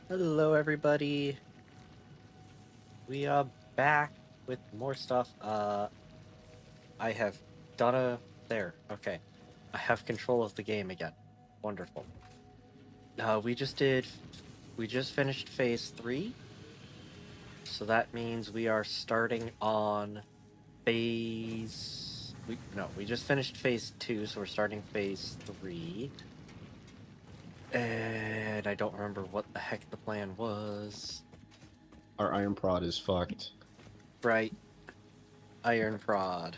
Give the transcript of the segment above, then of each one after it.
Hello, everybody. We are back with more stuff. I have done a there. Okay, I have control of the game again. Wonderful. We just finished phase 3, so that means we are starting on phase. We just finished phase 2, so we're starting phase 3. And I don't remember what the heck the plan was. Our iron prod is fucked. Right. Iron prod.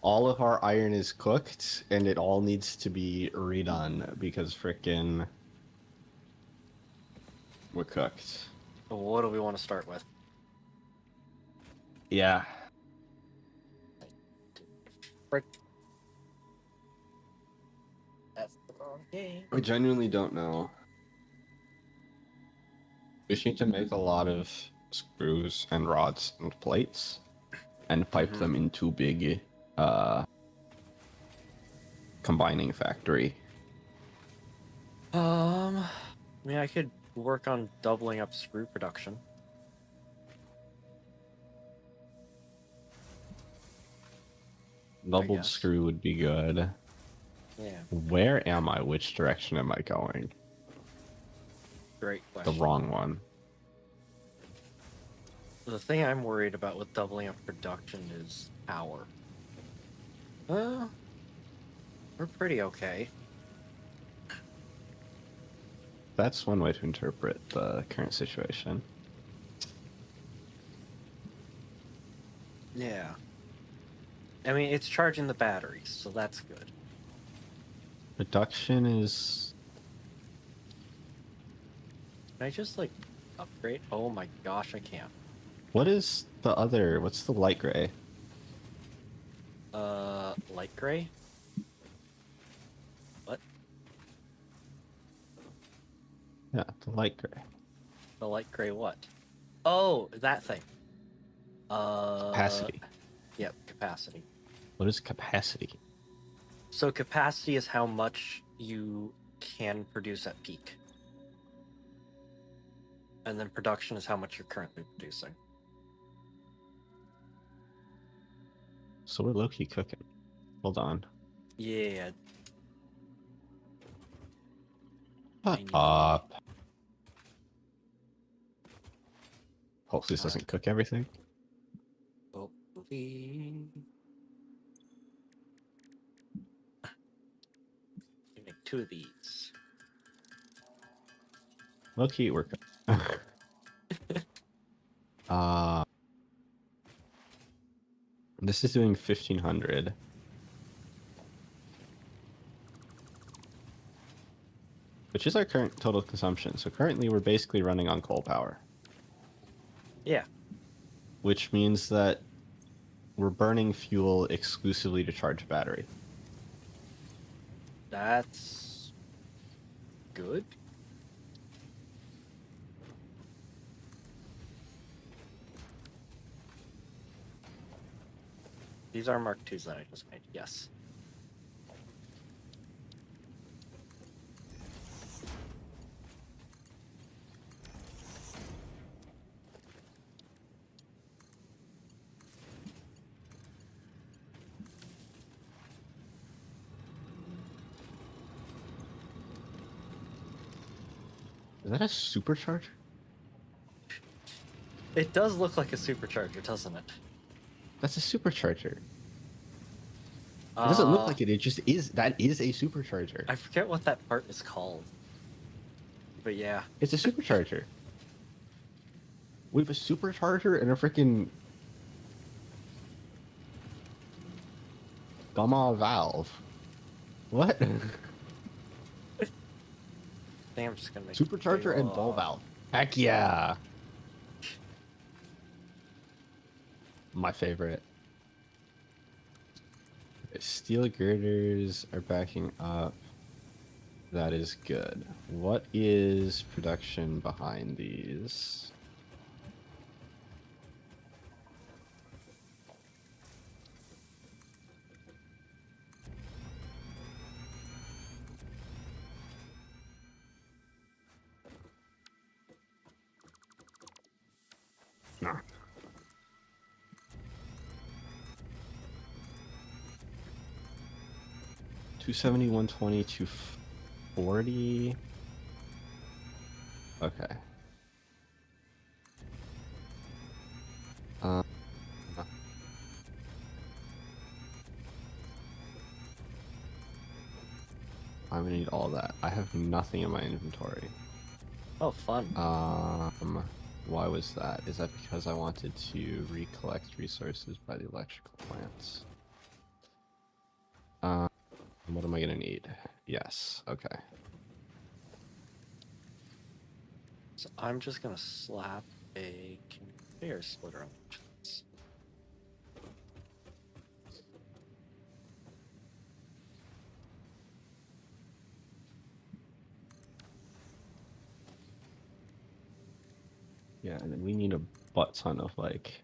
All of our iron is cooked, and it all needs to be redone because frickin' we're cooked. What do we want to start with? Yeah. Frick. That's the wrong game. I genuinely don't know. We just need to make a lot of screws and rods and plates and pipe them into big combining factory. I mean, I could work on doubling up screw production. Doubled screw would be good. Yeah. Where am I? Which direction am I going? Great question. The wrong one. The thing I'm worried about with doubling up production is power. We're pretty okay. That's one way to interpret the current situation. Yeah. I mean, it's charging the batteries, so that's good. Production is... Can I just, like, upgrade? Oh my gosh, I can't. What is the other... What's the light gray? Light gray? What? Yeah, the light gray. The light gray what? Oh, that thing. Capacity. Yep, capacity. What is capacity? So capacity is how much you can produce at peak. And then production is how much you're currently producing. So we're low-key cooking. Hold on. Yeah. Up. Hopefully this doesn't cook everything. Hopefully. Make 2 of these. Low-key, we're cooking. This is doing 1500. Which is our current total consumption. So currently we're basically running on coal power. Yeah. Which means that we're burning fuel exclusively to charge a battery. That's good. These are Mark IIs that I just made, yes. Is that a supercharger? It does look like a supercharger, doesn't it? That's a supercharger. It doesn't look like it. It just is. That is a supercharger. I forget what that part is called. But yeah. It's a supercharger. We have a supercharger and a freaking gamma valve. What? I think I'm just gonna make Supercharger and ball valve. Heck yeah. My favorite. Steel girders are backing up. That is good. What is production behind these? Nah. $270, $120, $240. Okay. I'm gonna need all that. I have nothing in my inventory. Oh, fun. Why was that? Is that because I wanted to recollect resources by the electrical plants? What am I gonna need? Yes, okay. So I'm just gonna slap a conveyor splitter on this. Yeah, and then we need a butt ton of like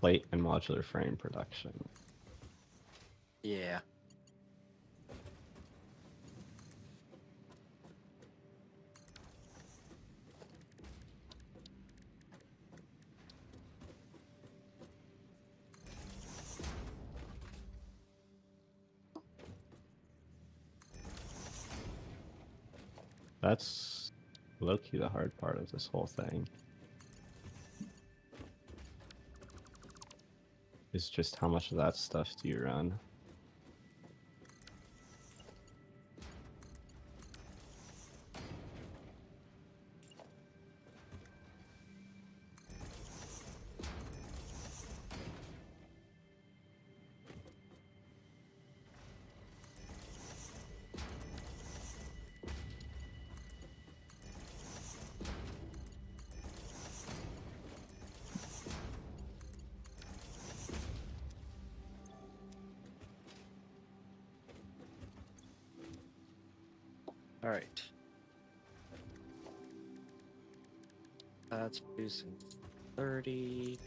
plate and modular frame production. Yeah. That's low-key the hard part of this whole thing. Is just how much of that stuff do you run? All right. That's producing 30.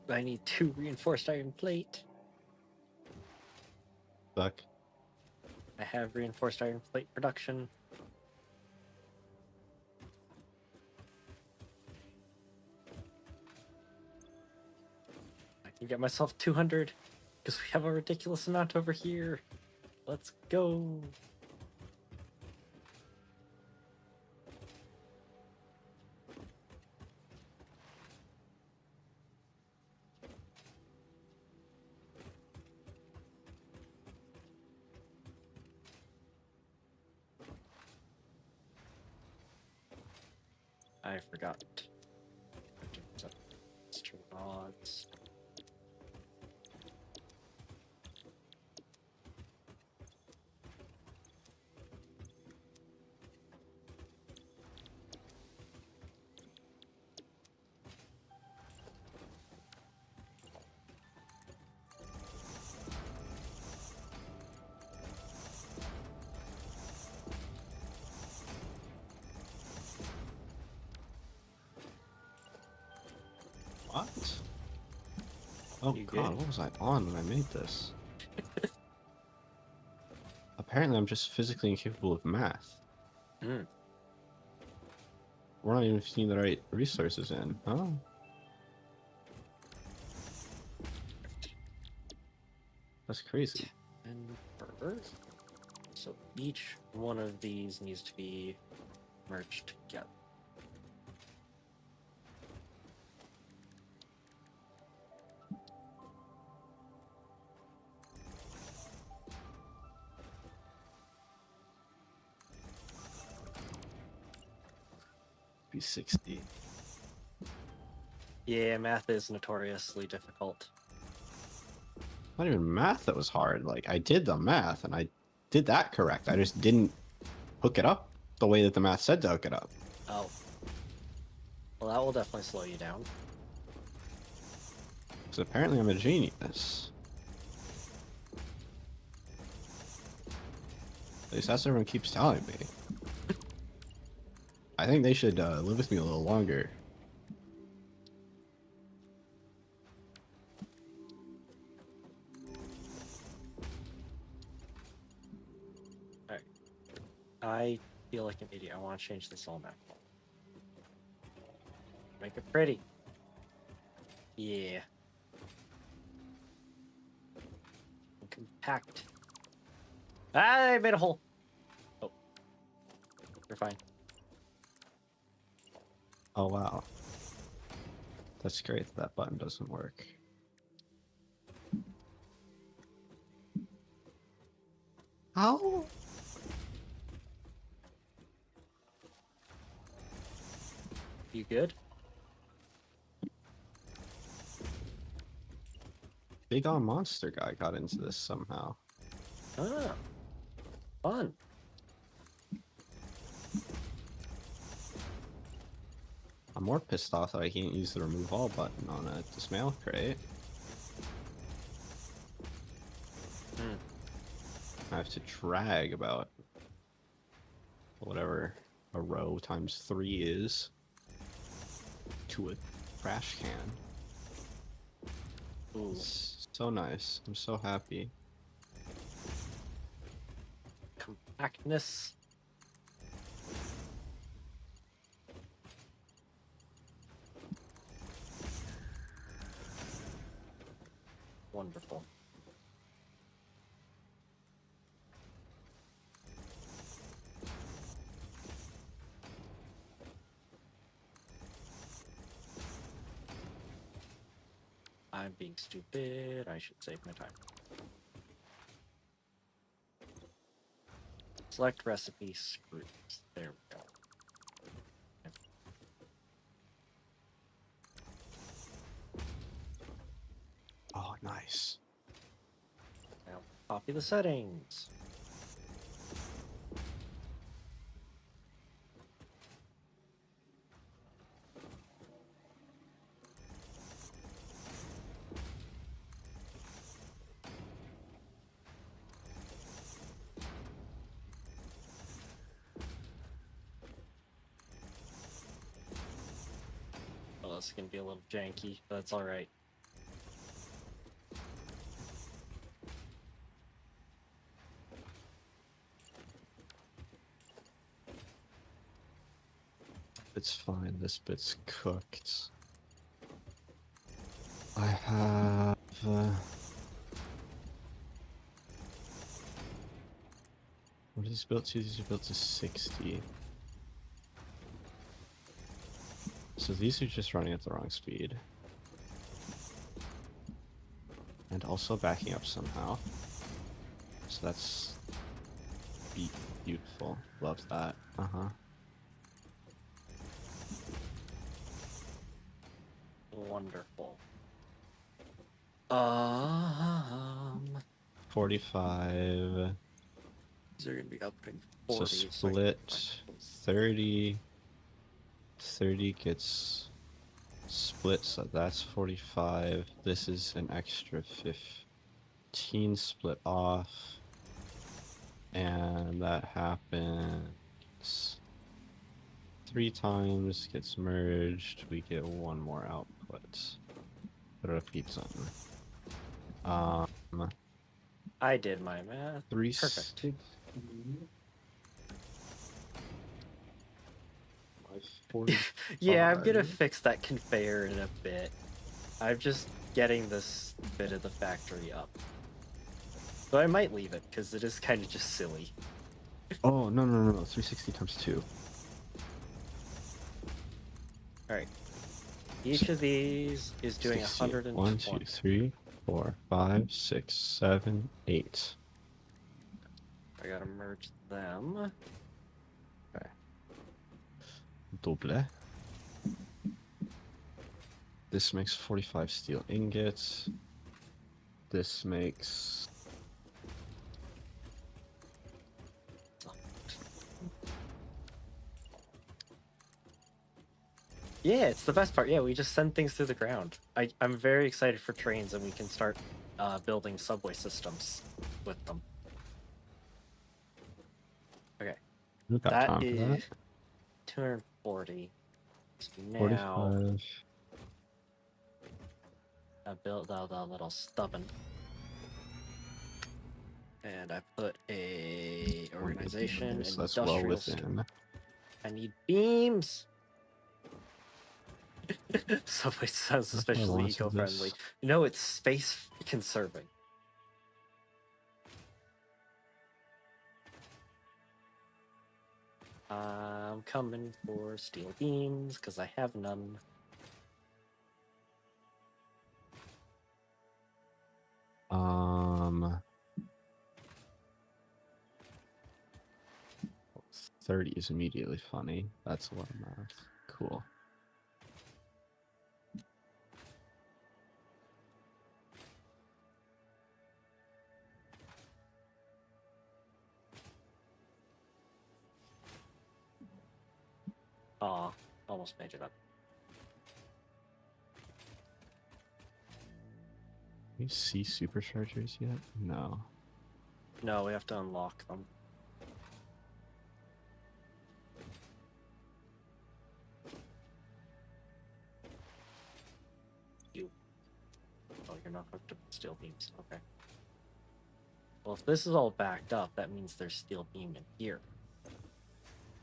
I need 2 reinforced iron plate. Suck. I have reinforced iron plate production. I can get myself 200 because we have a ridiculous amount over here. Let's go. I forgot. Extra rods. What? Oh You god, good? what was I on when I made this? Apparently I'm just physically incapable of math. Mm. We're not even seeing the right resources in. Oh. That's crazy. And burgers. So each one of these needs to be merged together. be 60. Yeah, math is notoriously difficult. Not even math that was hard. Like, I did the math, and I did that correct. I just didn't hook it up the way that the math said to hook it up. Oh. Well, that will definitely slow you down. Because apparently I'm a genius. At least that's what everyone keeps telling me. I think they should live with me a little longer. Alright. I feel like an idiot. I want to change this all map. Make it pretty. Yeah. And compact. Ah, I made a hole. Oh. You're fine. Oh, wow. That's great that that button doesn't work. How? You good? Big on Monster guy got into this somehow. Ah. Fun. I'm more pissed off that I can't use the remove all button on a dismantle crate. Hmm. I have to drag about whatever a row times 3 is to a trash can. Ooh. It's so nice. I'm so happy. Compactness. Wonderful. I'm being stupid. I should save my time. Select recipe screws. There we go. Oh, nice. Now copy the settings. Well, this is gonna be a little janky, but that's alright. It's fine. This bit's cooked. I have... what is this built to? These are built to 60. So these are just running at the wrong speed. And also backing up somehow. So that's beautiful. Love that. Uh-huh. Wonderful. 45. These are gonna be upping So 40. split 30. 30 gets split, so that's 45. This is an extra 15 split off. And that happens 3 times, gets merged. We get 1 more output. Repizza. I did my math. 360. Yeah, I'm gonna fix that conveyor in a bit. I'm just getting this bit of the factory up. So I might leave it, because it is kind of just silly. Oh, no. 360 times 2. Alright. Each of these is doing 120. 1, 2, 3, 4, 5, 6, 7, 8. I gotta merge them. Double. This makes 45 steel ingots. This makes... Yeah, it's the best part. Yeah, we just send things through the ground. I'm very excited for trains, and we can start building subway systems with them. Okay, We've got that time for that. is 240. So now 45. I built out a little stubborn, and I put a organization So and that's well industrial. within. I need beams. Subway sounds That's what I suspiciously wanted to eco-friendly. this. No, it's space conserving. I'm coming for steel beams because I have none. Um, 30 is immediately funny. That's a lot of math. Cool. Aw, almost made it up. Can you see superchargers yet? No. No, we have to unlock them. You. Oh, you're not hooked up to steel beams. Okay. Well, if this is all backed up, that means there's steel beam in here.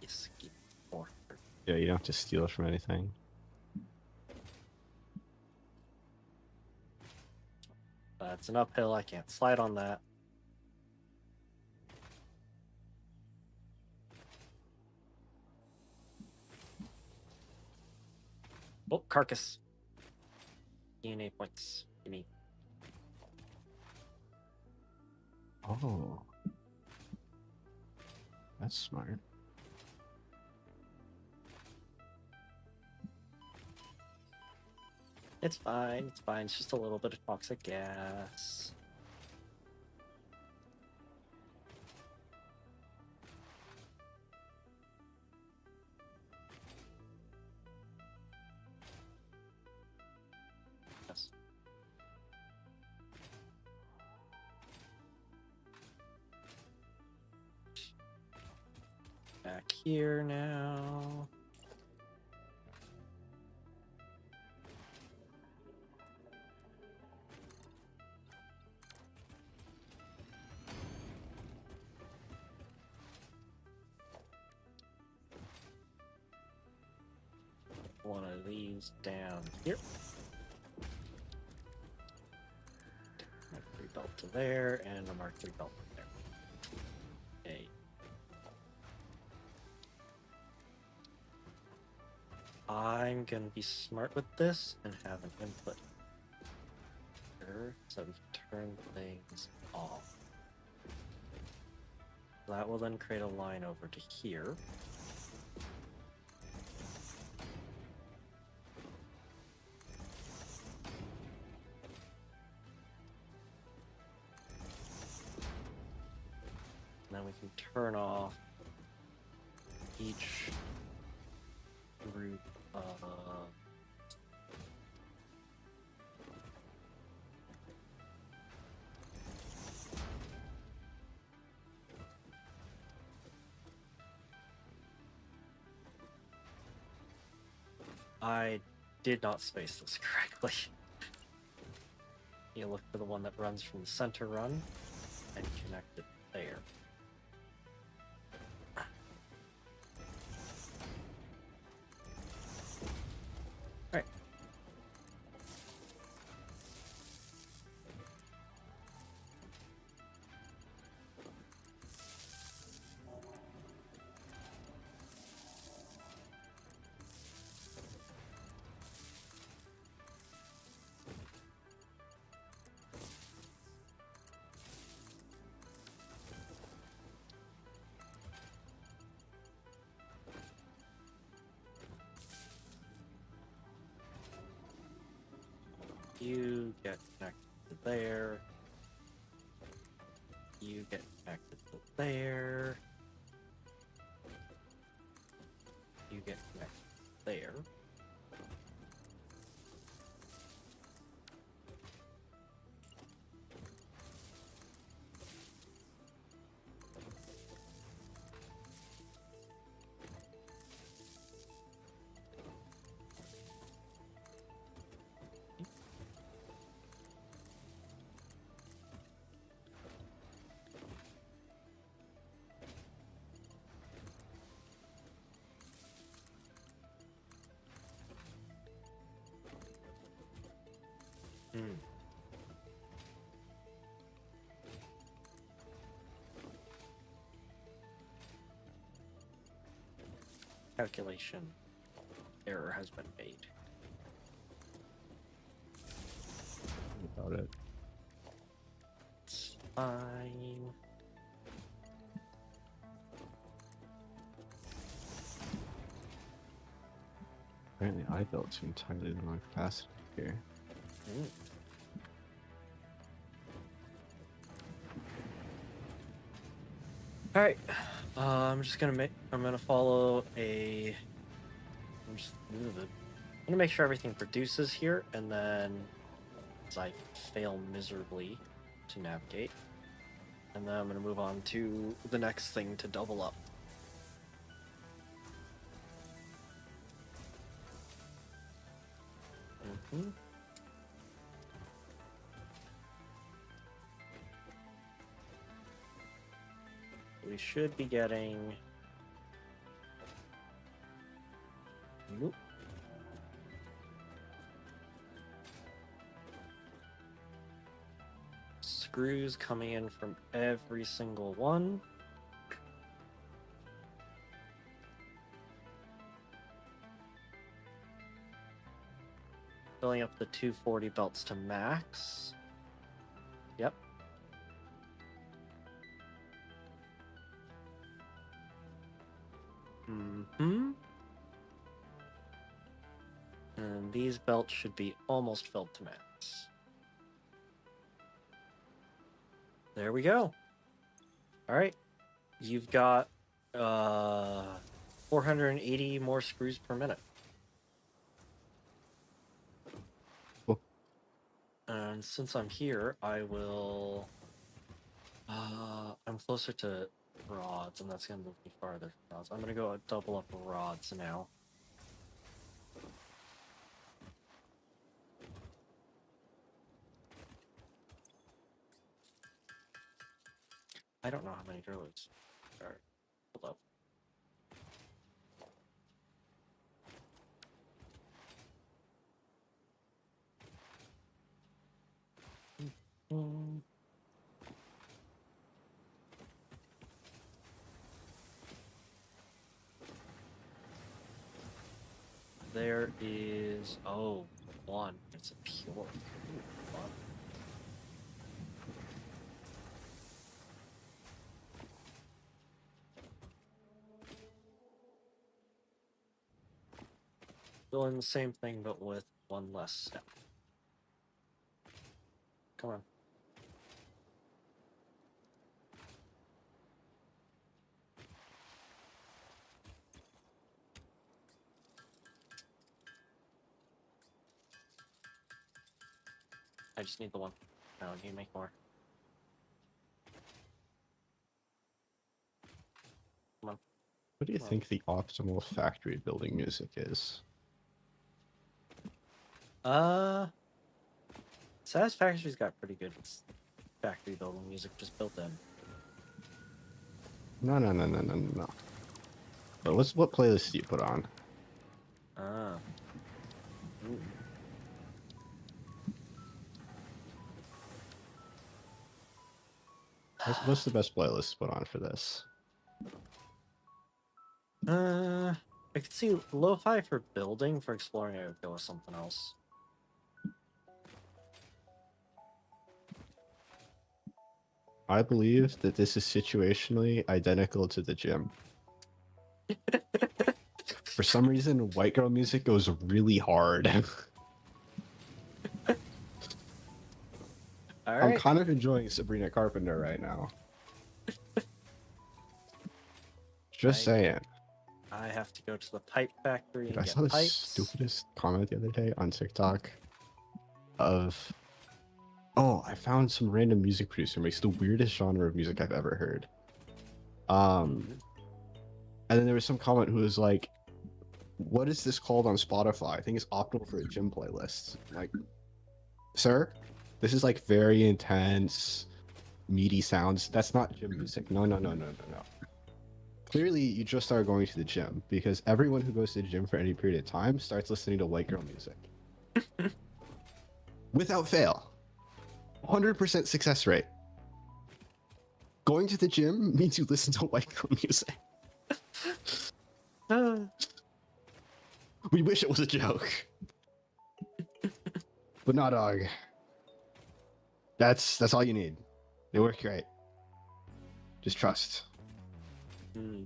Yes, keep more. Yeah, you don't have to steal it from anything. It's an uphill. I can't slide on that. Oh, carcass. DNA points. Gimme. Oh. That's smart. It's fine. It's fine. It's just a little bit of toxic gas. Yes. Back here now. One of these down here. Mark 3 belt to there, and a Mark 3 belt there. Okay. I'm gonna be smart with this and have an input here, so we can turn things off. That will then create a line over to here. And then we can turn off each group of I did not space this correctly. You look for the one that runs from the center run and connect it there. Alright. You get connected to there. You get connected to there. You get connected to there. Hmm. Calculation error has been made. About it. It's fine. Apparently I built to entirely the wrong capacity here. Mm. All right, I'm gonna follow a. I'm gonna make sure everything produces here, and then, as I fail miserably to navigate, and then I'm gonna move on to the next thing to double up. Mm-hmm. We should be getting. Nope. Screws coming in from every single one. Filling up the 240 belts to max. Yep. Mm-hmm. And these belts should be almost filled to max. There we go. All right. You've got 480 more screws per minute. Cool. And since I'm here, I will... I'm closer to rods, and that's going to move me farther from rods. I'm going to go double up rods now. I don't know how many drillers are. Hold up. There is one. It's a pure. Ooh, one. Doing the same thing, but with one less step. Come on. I just need the one. No, I need to make more. Come on. What do you Well- think the optimal factory building music is? Satisfactory's got pretty good factory building music just built in. No. But what playlist do you put on? Ah. Ooh. What's the best playlist to put on for this? I could see lo-fi for building. For exploring, I would go with something else. I believe that this is situationally identical to the gym. For some reason, white girl music goes really hard. I'm right. kind of enjoying Sabrina Carpenter right now. Just saying. I have to go to the pipe factory Dude, and I get saw the pipes. stupidest comment the other day on TikTok of, oh, I found some random music producer makes the weirdest genre of music I've ever heard. Mhm. And then there was some comment who was like, what is this called on Spotify? I think it's optimal for a gym playlist. Like, sir, this is like very intense, meaty sounds. That's not gym music. No, no, no, no, no, no. Clearly, you just started going to the gym because everyone who goes to the gym for any period of time starts listening to white girl music. Without fail. 100% success rate. Going to the gym means you listen to white girl music. We wish it was a joke. But no, dog. That's all you need. They work great. Just trust. Mm.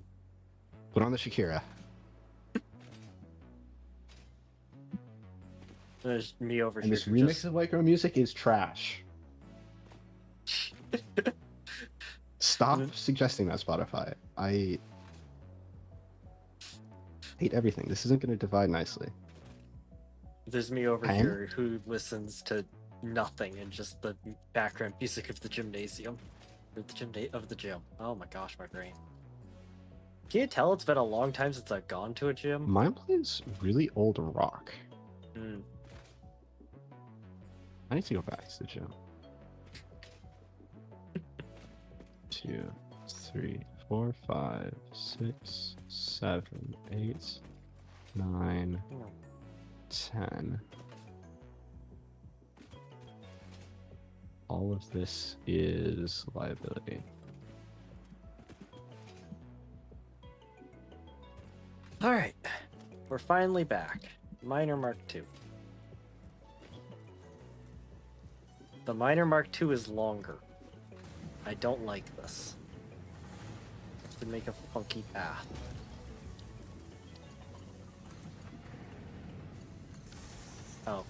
Put on the Shakira. There's me over And here. this remix of white girl music is trash. Stop suggesting that, Spotify. I hate everything. This isn't going to divide nicely. There's me over And? here who listens to nothing and just the background music of the gymnasium. Or of the gym. Oh my gosh, my brain. Can you tell it's been a long time since I've gone to a gym? Mine plays really old rock. Mm. I need to go back to the gym. 2, 3, 4, 5, 6, 7, 8, 9, 10. All of this is liability. Alright. We're finally back. Minor Mark II. The Minor Mark II is longer. I don't like this. I have to make a funky path. Oh.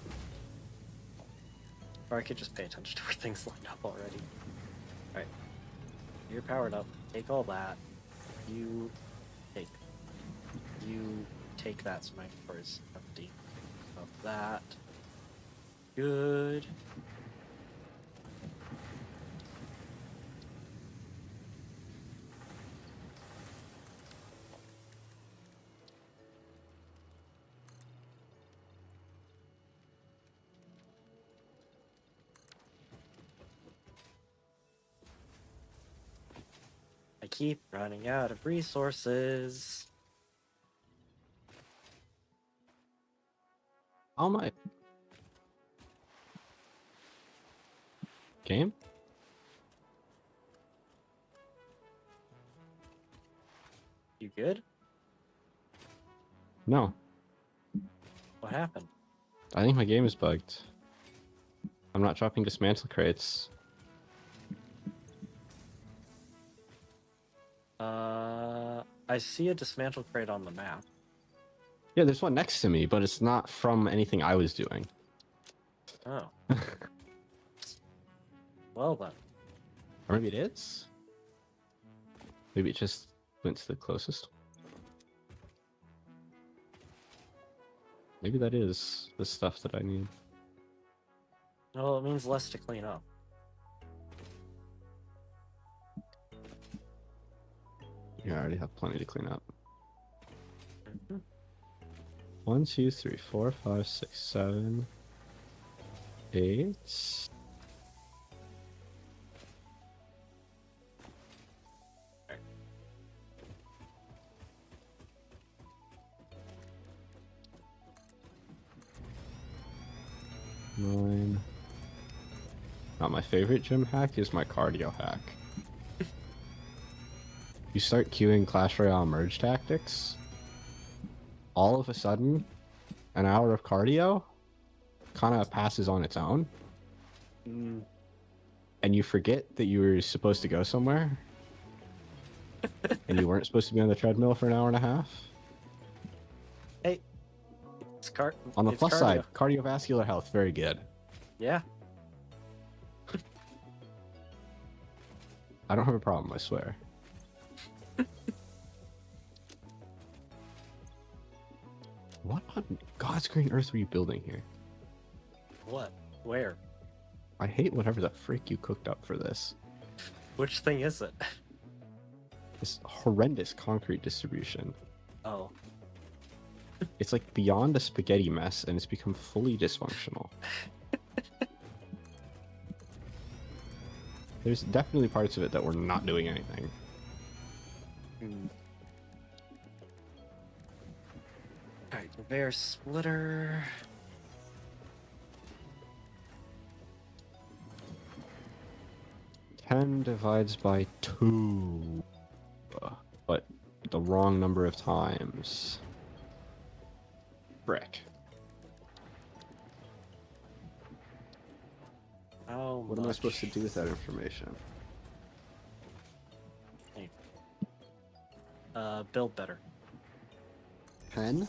Or I could just pay attention to where things line up already. Alright. You're powered up. Take all that. You take. You take that, so my inventory is empty of that. Good. I keep running out of resources. Oh my. Game? You good? No. What happened? I think my game is bugged. I'm not dropping dismantle crates. I see a dismantle crate on the map. Yeah, there's one next to me, but it's not from anything I was doing. Oh. Well then. Or maybe it is? Maybe it just went to the closest. Maybe that is the stuff that I need. Well, it means less to clean up. Yeah, I already have plenty to clean up. Mhm. 1, 2, 3, 4, 5, 6, 7, 8. Nine. Not my favorite gym hack is my cardio hack. You start queuing Clash Royale merge tactics, all of a sudden, an hour of cardio kind of passes on its own. Mm. And you forget that you were supposed to go somewhere. And you weren't supposed to be on the treadmill for an hour and a half. Hey. It's On the it's plus cardio. side, cardiovascular health, very good. Yeah. I don't have a problem, I swear. What on God's green earth were you building here? What? Where? I hate whatever the frick you cooked up for this. Which thing is it? This horrendous concrete distribution. Oh. It's like beyond a spaghetti mess, and it's become fully dysfunctional. There's definitely parts of it that we're not doing anything. Alright, conveyor splitter. Ten divides by 2. But the wrong number of times. Frick. How What am I supposed to do with that information? Build better. Pen?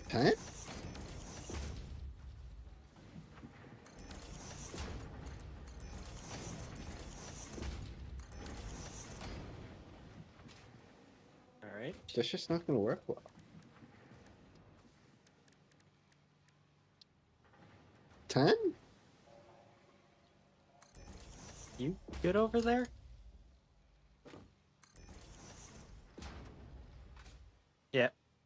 Pen? Alright. That's just not gonna work well. 10? You good over there?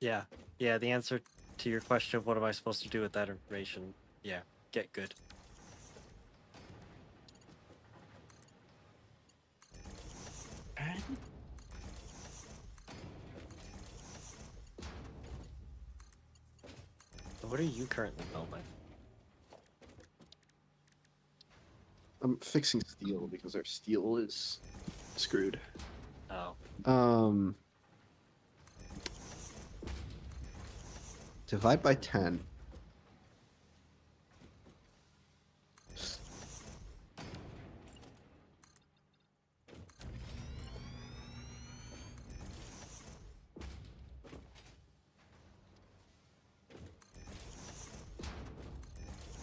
Yeah, the answer to your question of what am I supposed to do with that information, yeah, get good. What are you currently building? I'm fixing steel because our steel is screwed. Oh. Divide by 10.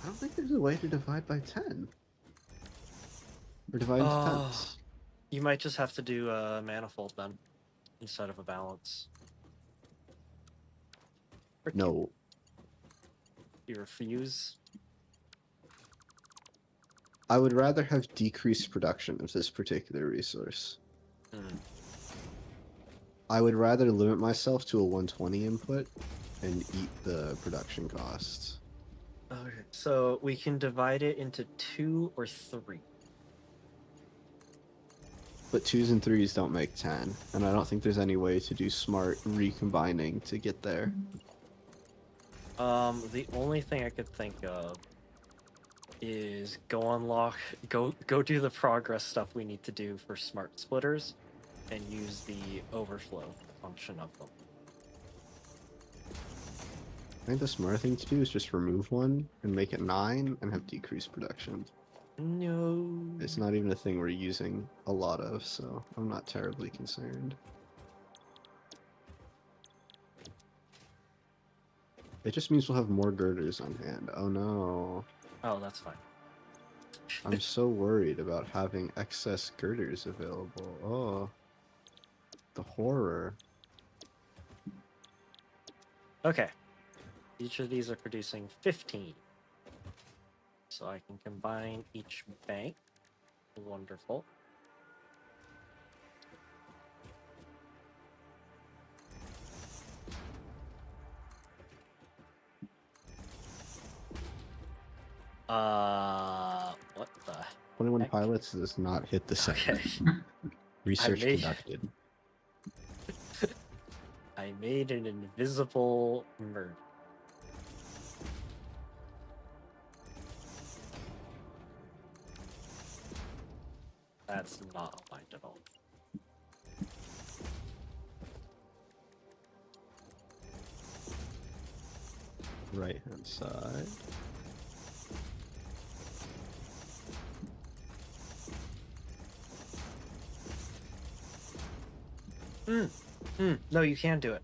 I don't think there's a way to divide by 10. Or divide into tens. You might just have to do a manifold then, instead of a balance. Or No. You refuse? I would rather have decreased production of this particular resource. I would rather limit myself to a 120 input and eat the production costs. Okay, so we can divide it into 2 or 3. But 2s and 3s don't make 10, and I don't think there's any way to do smart recombining to get there. The only thing I could think of is go do the progress stuff we need to do for smart splitters and use the overflow function of them. I think the smart thing to do is just remove one and make it 9 and have decreased production. No. It's not even a thing we're using a lot of, so I'm not terribly concerned. It just means we'll have more girders on hand. Oh no. Oh, that's fine. I'm so worried about having excess girders available. Oh. The horror. Okay. Each of these are producing 15. So I can combine each bank. Wonderful. What the 21 heck? pilots does not hit the second. Okay. Research made- conducted. I made an invisible murder. That's not aligned at all. Right hand side. No, you can do it.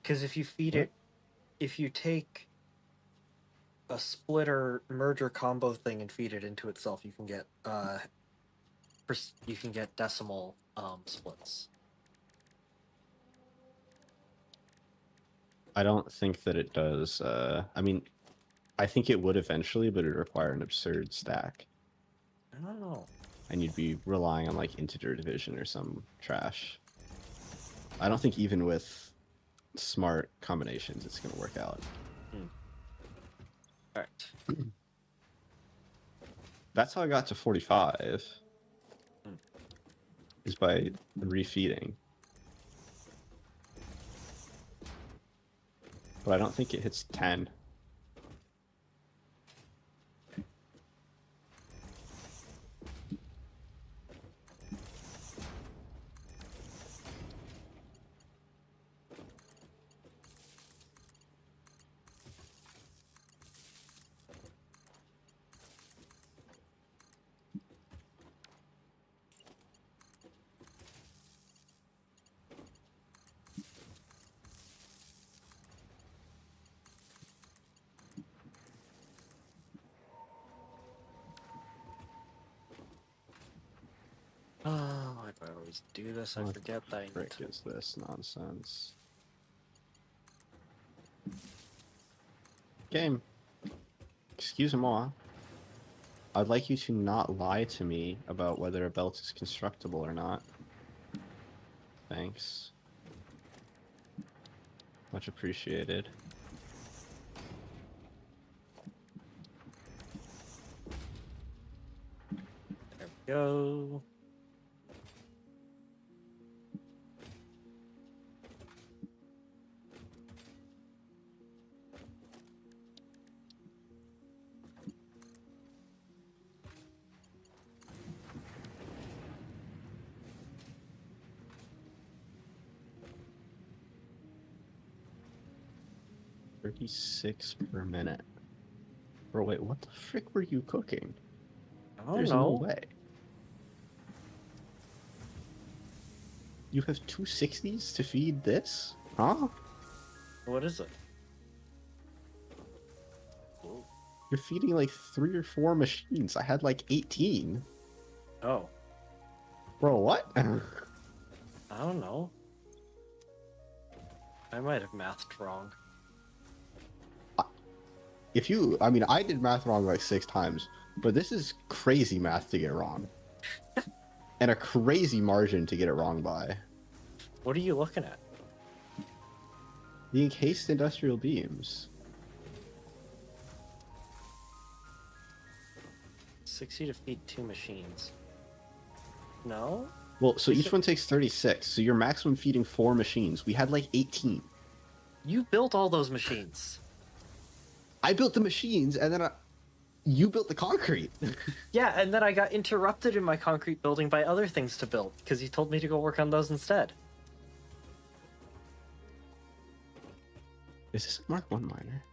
Because if you feed What? it, if you take a splitter merger combo thing and feed it into itself, you can get decimal splits. I don't think that it does. I mean, I think it would eventually, but it'd require an absurd stack. I don't know. And you'd be relying on like integer division or some trash. I don't think even with smart combinations it's gonna work out. Alright. That's how I got to 45. Is by refeeding. But I don't think it hits 10. Oh, why do I always do this? I What forget that I need frick to... is this nonsense? Game. Excuse-moi. I'd like you to not lie to me about whether a belt is constructible or not. Thanks. Much appreciated. There we go. $36 per minute. Bro, wait, what the frick were you cooking? I don't There's know. no way. You have two 60s to feed this? Huh? What is it? You're feeding like 3 or 4 machines. I had like 18. Oh, Bro, what? I don't know. I might have mathed wrong. If you, I mean, I did math wrong like 6 times, but this is crazy math to get wrong. And a crazy margin to get it wrong by. What are you looking at? The encased industrial beams. 60 to feed 2 machines. No? Well, so You each said- one takes 36, so you're maximum feeding 4 machines. We had like 18. You built all those machines. I built the machines, and then you built the concrete. Yeah, and then I got interrupted in my concrete building by other things to build, because you told me to go work on those instead. Is this a Mark 1 miner?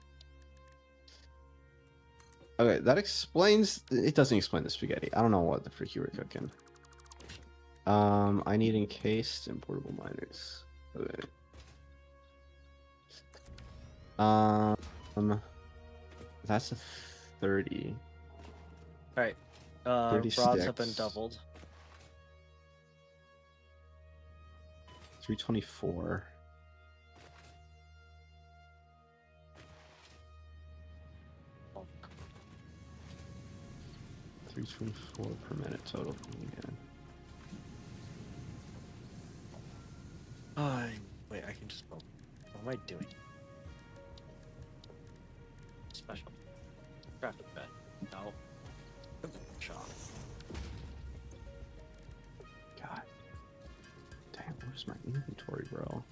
Okay, that explains... It doesn't explain the spaghetti. I don't know what the frick you were cooking. I need encased and portable miners. Okay. That's a 30. Alright. Rods have been 36. doubled. 324. Oh, 324 per minute total. Again. wait, I can just build. What am I doing? Special. Crafted bed. No. Shop. God. Damn, where's my inventory, bro?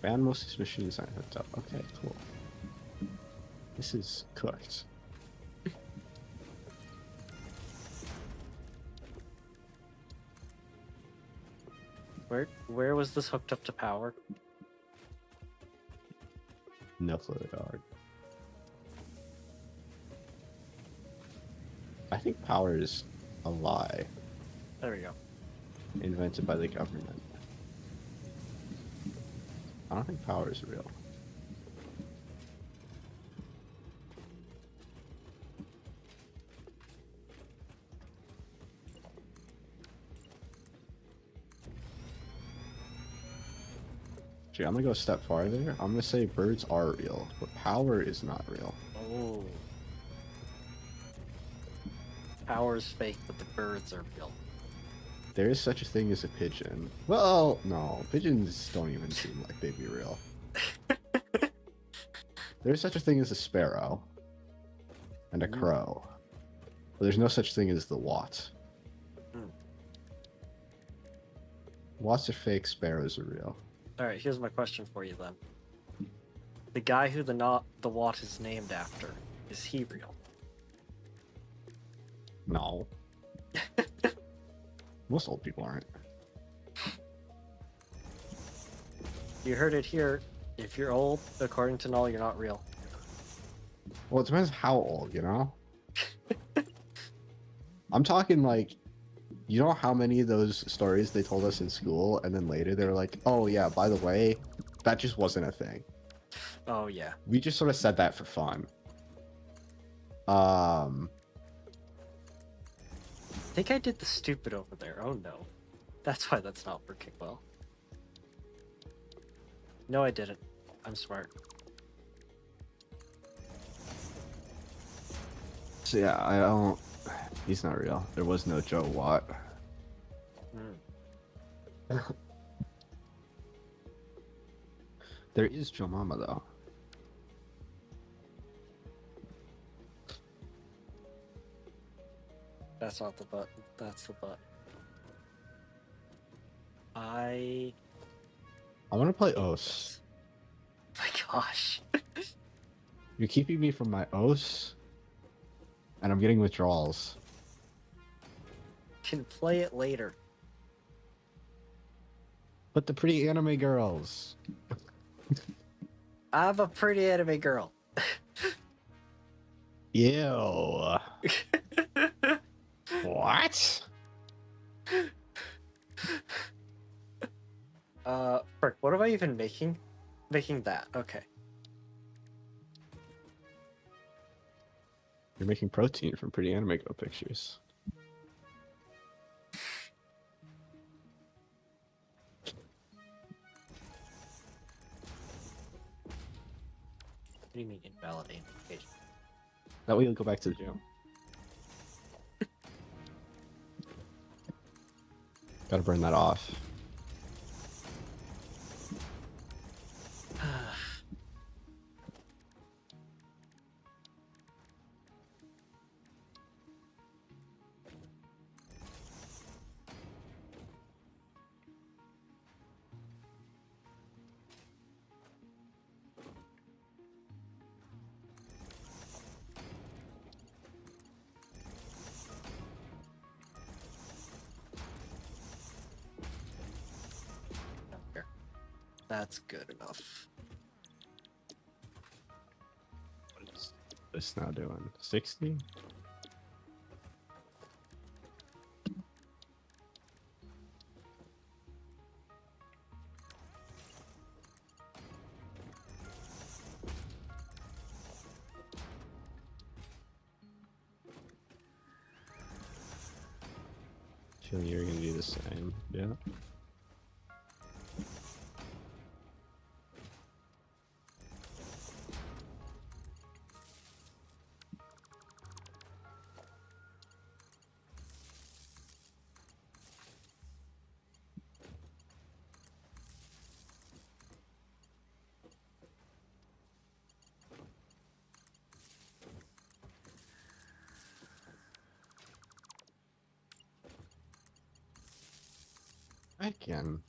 And most of these machines aren't hooked up. Okay, cool. This is cooked. Where was this hooked up to power? No flow dog. I think power is a lie There we go. invented by the government. I don't think power is real. Gee, I'm gonna go a step farther. I'm gonna say birds are real, but power is not real. Oh. Power's fake, but the birds are real. There is such a thing as a pigeon. Well, no, pigeons don't even seem like they'd be real. There's such a thing as a sparrow and a crow, but there's no such thing as the wat. Wats are fake, sparrows are real. Alright, here's my question for you then. The guy who the wat is named after, is he real? No. Most old people aren't. You heard it here. If you're old, according to Null, you're not real. Well, it depends how old, you know? I'm talking like, you know how many of those stories they told us in school, and then later they were like, oh yeah, by the way, that just wasn't a thing. Oh yeah. We just sort of said that for fun. I think I did the stupid over there. Oh no. That's why that's not working well. No, I didn't. I'm smart. So yeah, I don't... He's not real. There was no Joe Watt. There is Joe Mama, though. That's not the butt. That's the butt. I want to play OS. My gosh. You're keeping me from my OS, and I'm getting withdrawals. Can play it later. But the pretty anime girls. I'm a pretty anime girl. Ew. What? Frick, what am I even making? Making that, okay. You're making protein from pretty anime girl pictures. What do you mean invalidate application? That way you'll go back to the gym. Gotta burn that off. Here. That's good enough. What is this now doing? 60? Feeling you're gonna do the same, yeah. I can.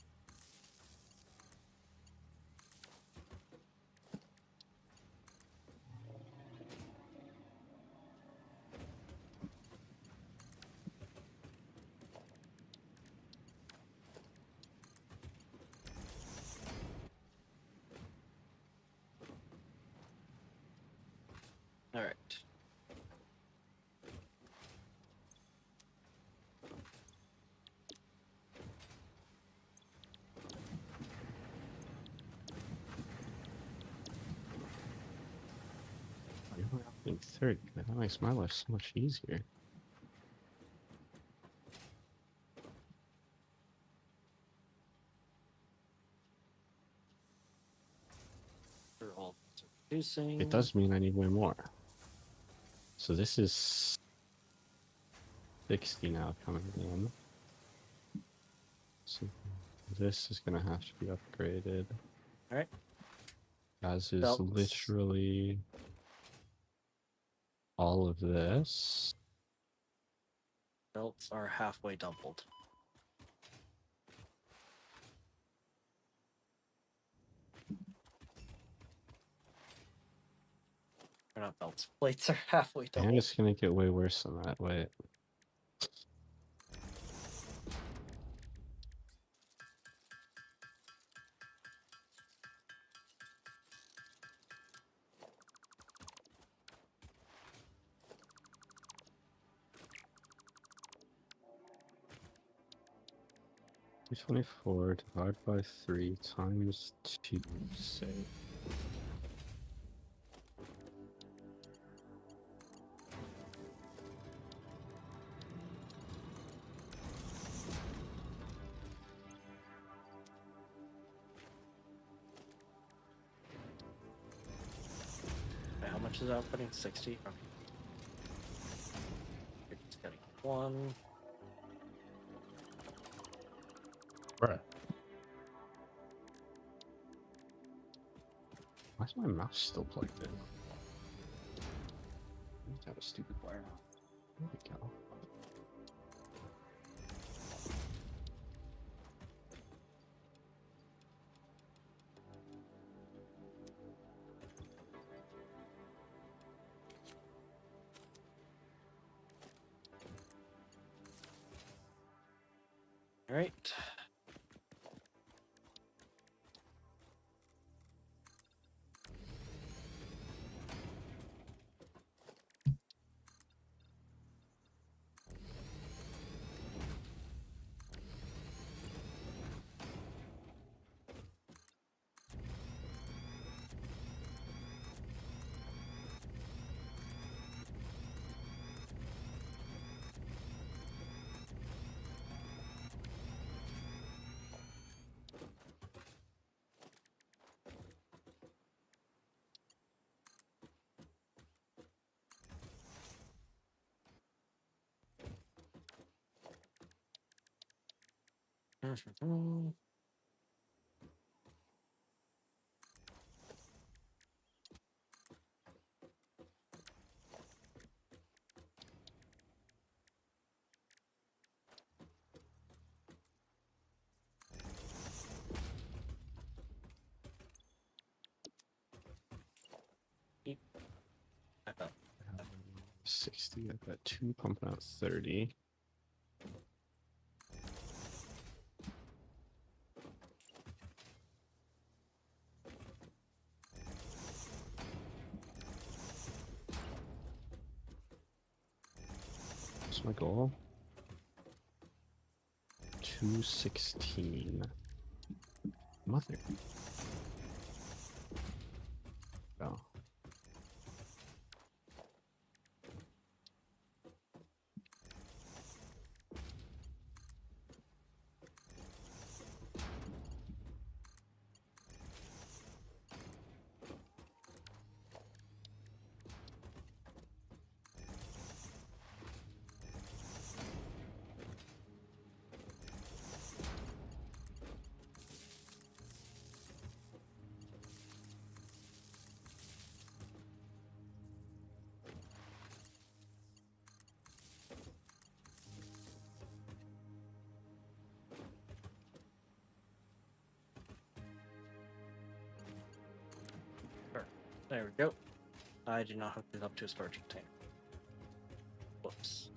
30. That makes my life so much easier. They're all producing. It does mean I need way more. So this is 60 now coming in. So this is gonna have to be upgraded. All right. As is Belts. literally all of this. Belts are halfway doubled. Or not belts. Plates are halfway doubled. And it's gonna get way worse than that. Wait. $224 divided by 3 times 2, say. Wait, how much is outputting? 60? Okay. You're just getting one. Bruh. Why is my mouse still plugged in? I need to have a stupid wire. There we go. All right. Back up. 60, I've got 2 pumping out 30. What's my goal? 216. Mother. Oh. There we go. I did not hook this up to a storage container. Whoops.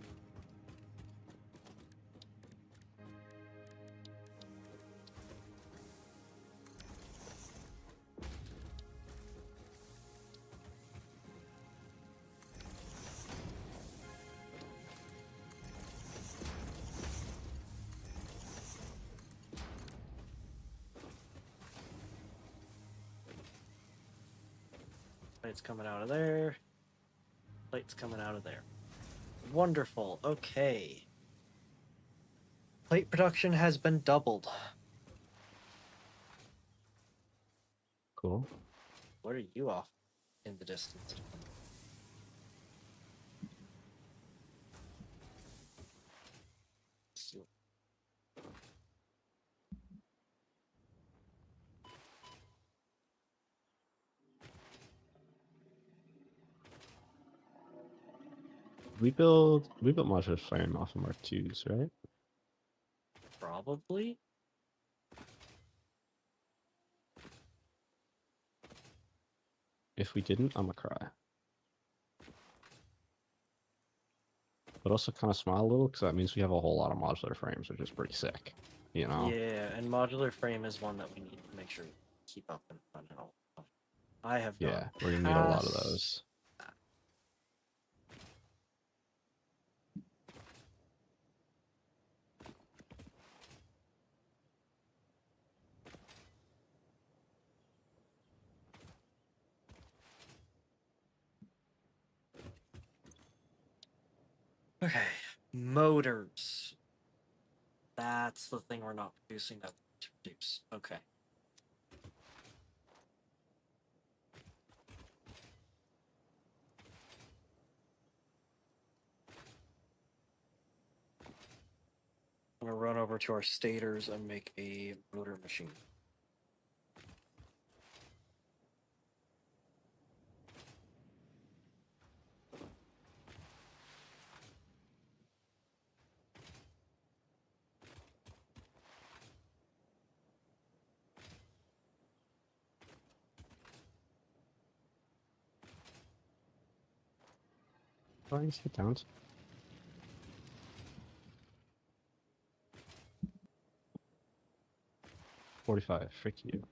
It's coming out of there. plates coming out of there. Wonderful. Okay. Plate production has been doubled. Cool. What are you off in the distance? We built modular frame off of Mark IIs, right? Probably. If we didn't, I'm gonna cry. But also kind of smile a little because that means we have a whole lot of modular frames, which is pretty sick. You know? Yeah, and modular frame is one that we need to make sure we keep up and all. I have Yeah, gone we're gonna need a lot of past those. Okay, motors. That's the thing we're not producing that to produce. Okay. I'm gonna run over to our stators and make a motor machine. Oh, you sit down. 45. Frick you.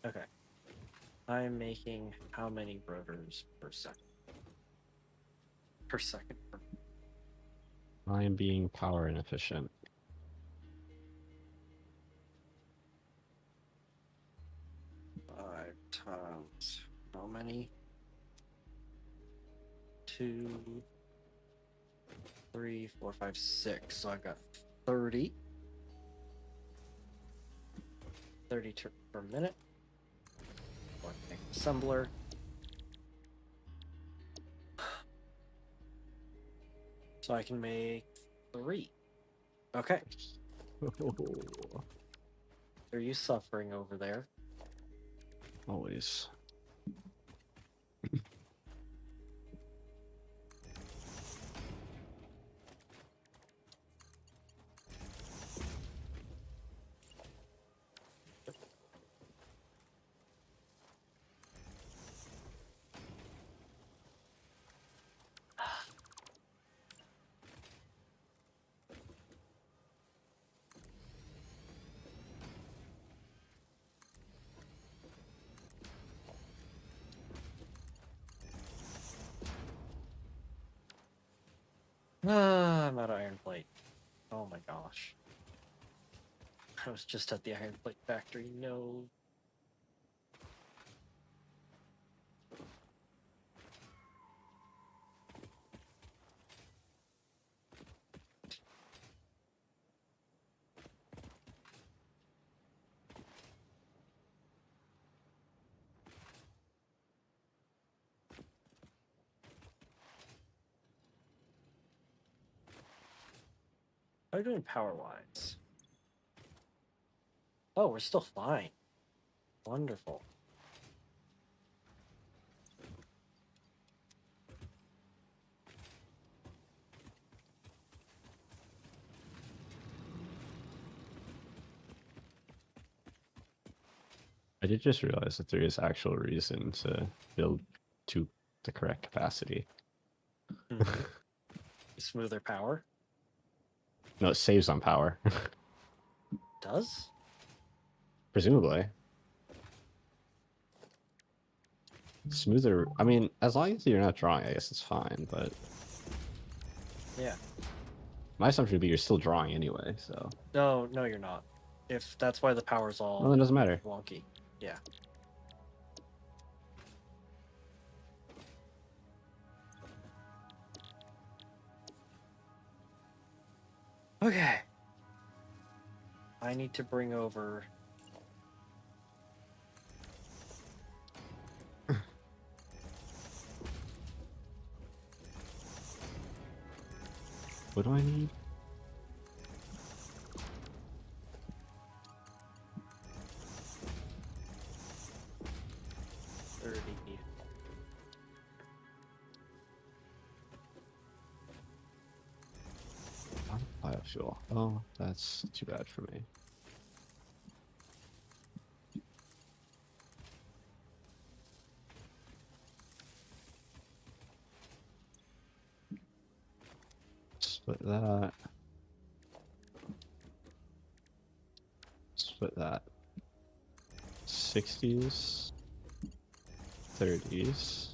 Okay. I'm making how many rotors per second? Per second. I am being power inefficient. Five times how many? 2, 3, 4, 5, 6. So I've got 30. 30 per minute. So I can make an assembler. So I can make 3. Okay. Are you suffering over there? Always. Ah, I'm out of iron plate. Oh my gosh. I was just at the iron plate factory. No. How are we doing power-wise? Oh, we're still fine. Wonderful. I did just realize that there is actual reason to build to the correct capacity. Smoother power? No, it saves on power. Does? Presumably. Smoother. I mean, as long as you're not drawing, I guess it's fine, but Yeah. my assumption would be you're still drawing anyway, so. No, no, you're not. If that's why the power's all Well, it doesn't matter. wonky. Yeah. Okay. I need to bring over. What do I need? Biofuel. Oh, that's too bad for me. Split that. Split that. 60s. 30s.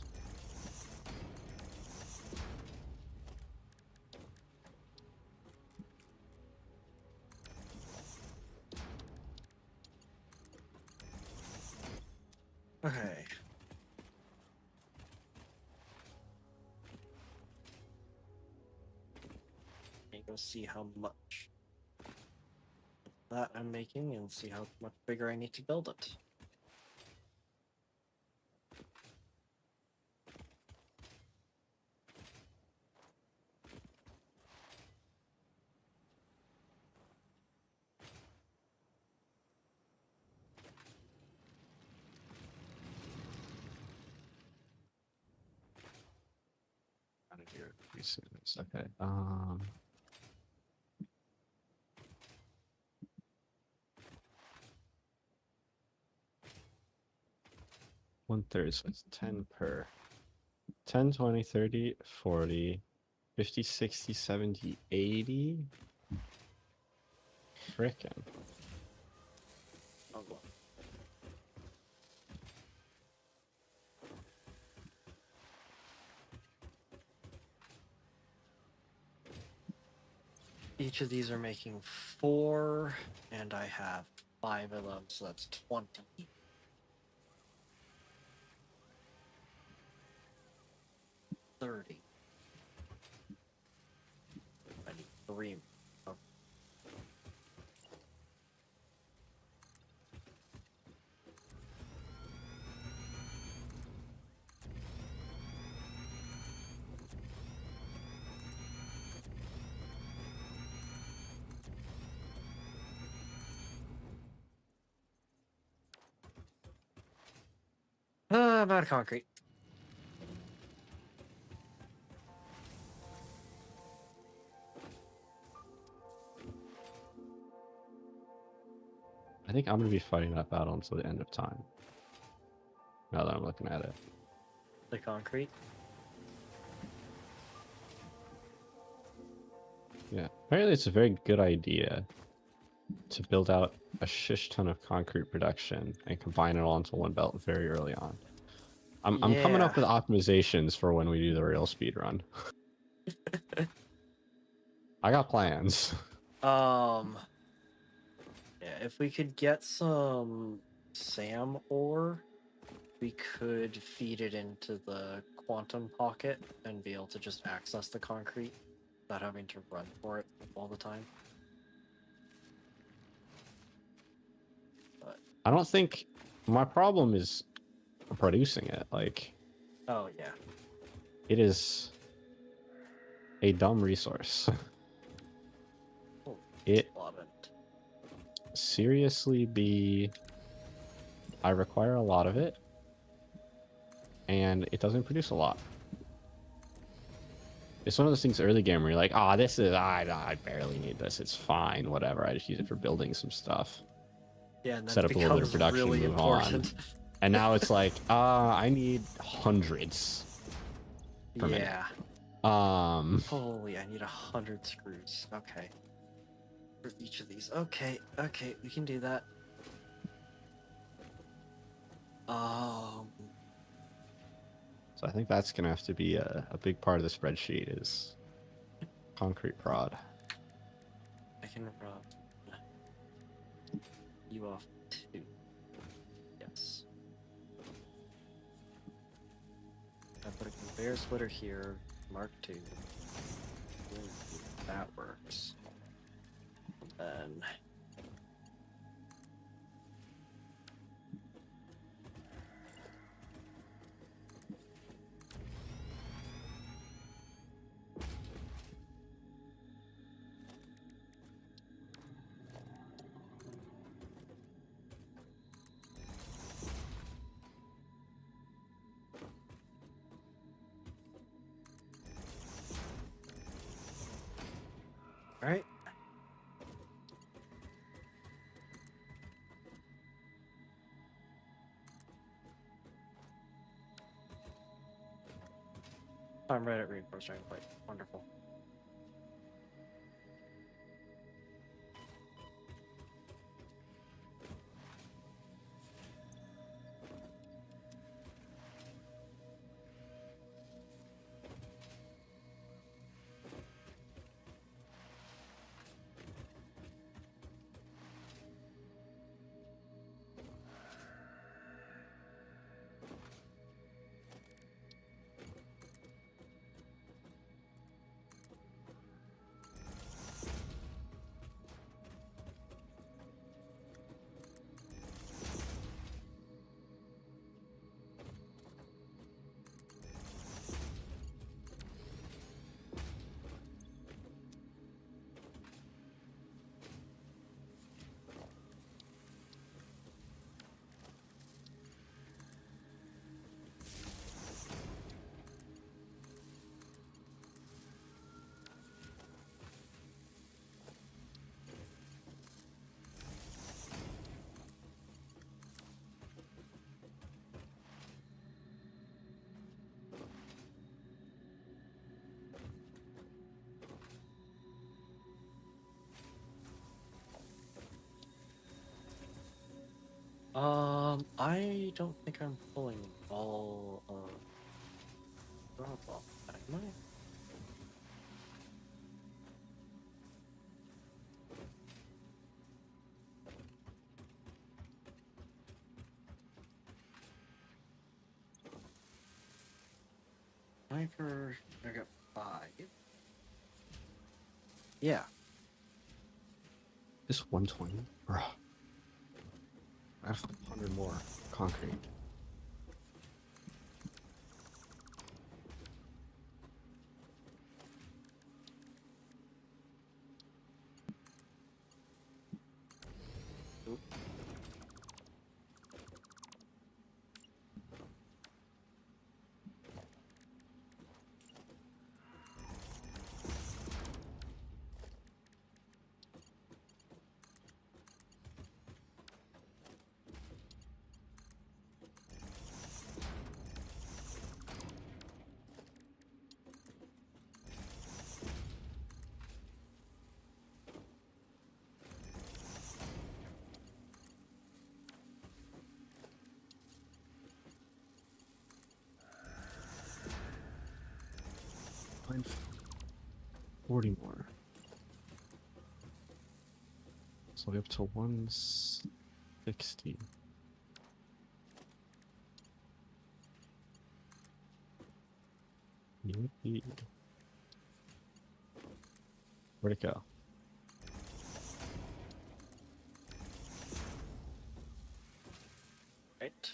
Okay. Let me go see how much that I'm making and see how much bigger I need to build it. Out of here. Okay. 1/3, so it's 10 per. 10, 20, 30, 40, 50, 60, 70, 80. Frickin'. Oh, well. Each of these are making 4, and I have 5 of them, so that's 20. 30. I need 3. Oh. I'm out of concrete. I think I'm gonna be fighting that battle until the end of time. Now that I'm looking at it. The concrete? Yeah. Apparently it's a very good idea to build out a shish ton of concrete production and combine it all into one belt very early on. I'm coming up with optimizations for when we do the real speed run. I got plans. Yeah, if we could get some SAM ore, we could feed it into the quantum pocket and be able to just access the concrete without having to run for it all the time. But I don't think my problem is producing it. Like, oh yeah, it is a dumb resource. oh, It love it. seriously be. I require a lot of it, and it doesn't produce a lot. It's one of those things early game where you're like, ah, this is, I barely need this. It's fine, whatever. I just use it for building some stuff. Yeah, and then Set it up a little bit of becomes production, really move important. on. And now it's like, I need hundreds per minute. Yeah. Holy, I need 100 screws. Okay. For each of these. Okay, we can do that. So I think that's gonna have to be a big part of the spreadsheet is concrete prod. I can rub you off too. Yes. I put a conveyor splitter here, Mark 2. That works. then. All right. I'm right at reinforcement plate. Wonderful. I don't think I'm pulling all drop off. Am I? Sniper, I got 5. Yeah. Just 120? Bruh. I have 100 more concrete. Oop. Find 40 more. So we're up to 160. Yippee. Where'd it go? Right.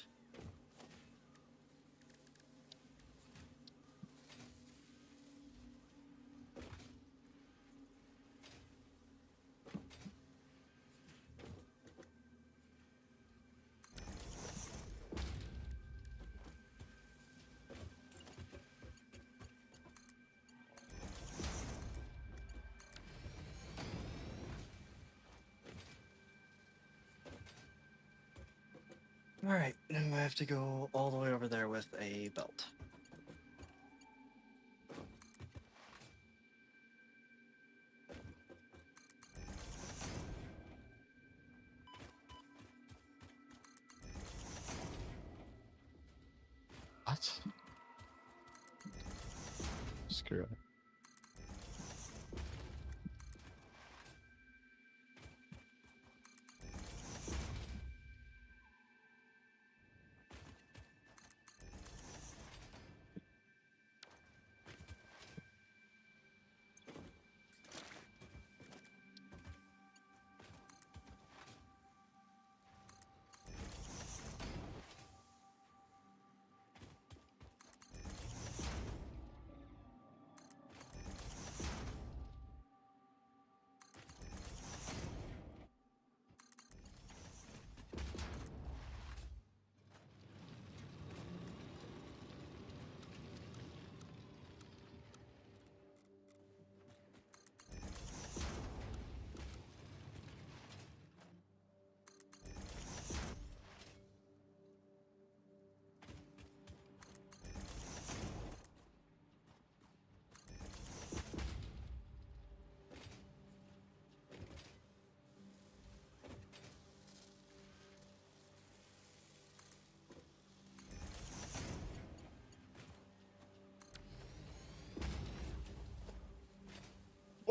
All right. Now I have to go all the way over there with a belt. What? Screw it.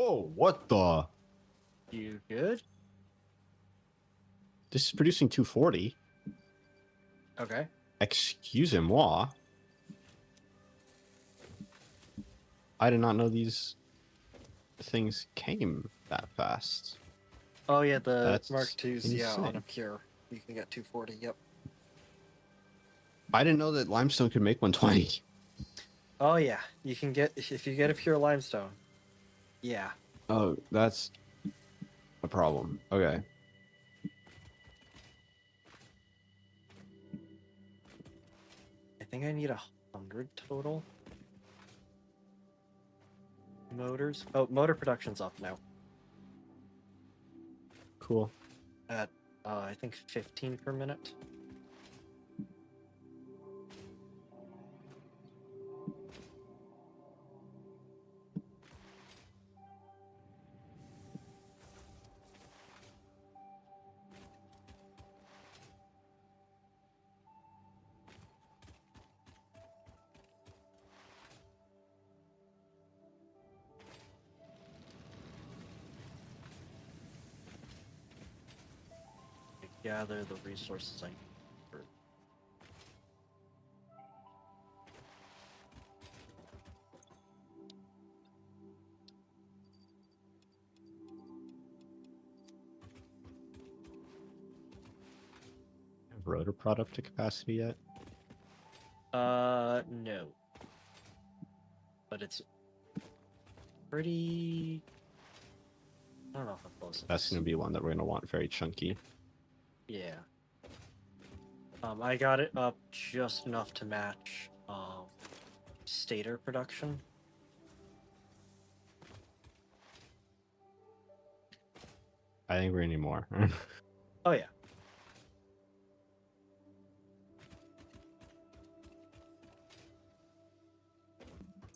Whoa, what the? You good? This is producing 240. Okay. Excusez-moi. I did not know these things came that fast. Oh yeah, the That's Mark IIs, yeah, on a insane. pure. You can get 240, yep. I didn't know that limestone could make 120. Oh yeah, you can get, if you get a pure limestone. Yeah. Oh, that's a problem. Okay. I think I need 100 total. Motors. Oh, motor production's up now. Cool. At, I think 15 per minute. Gather the resources I need. For... Have rotor product to capacity yet? No. But it's pretty... I don't know how close it That's is. going to be one that we're going to want very chunky. Yeah. I got it up just enough to match, stator production. I think we're going to need more. Oh yeah.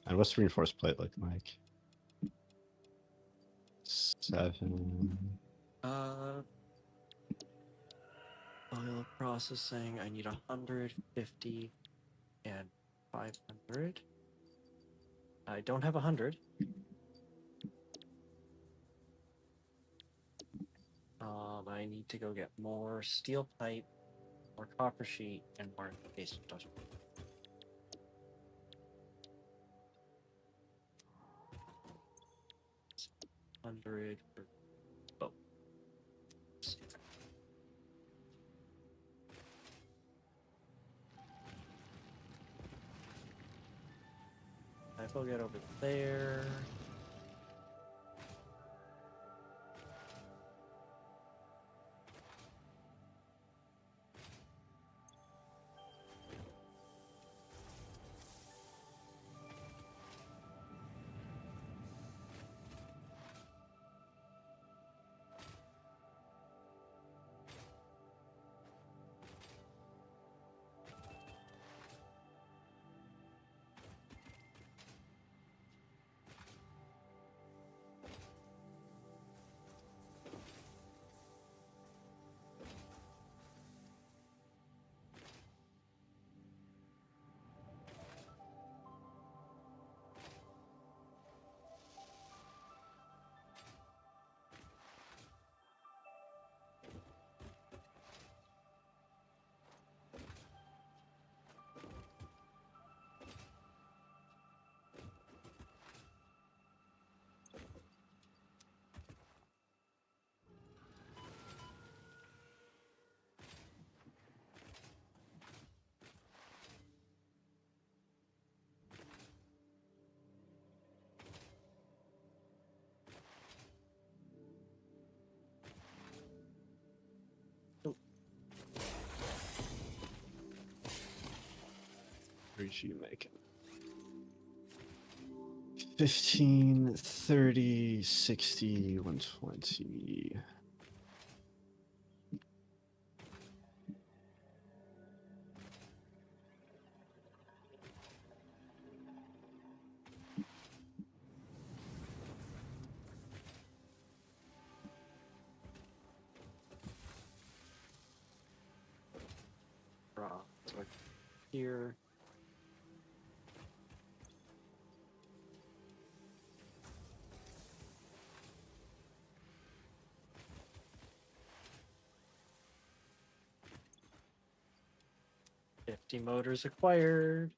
And what's the reinforced plate looking like? 7. Oil processing, I need 150 and 500. I don't have 100. I need to go get more steel pipe, more copper sheet, and more paste industrial. Hundred for both. I will get over there. What are you making? 15, 30, 60, 120. So here. 50 motors acquired.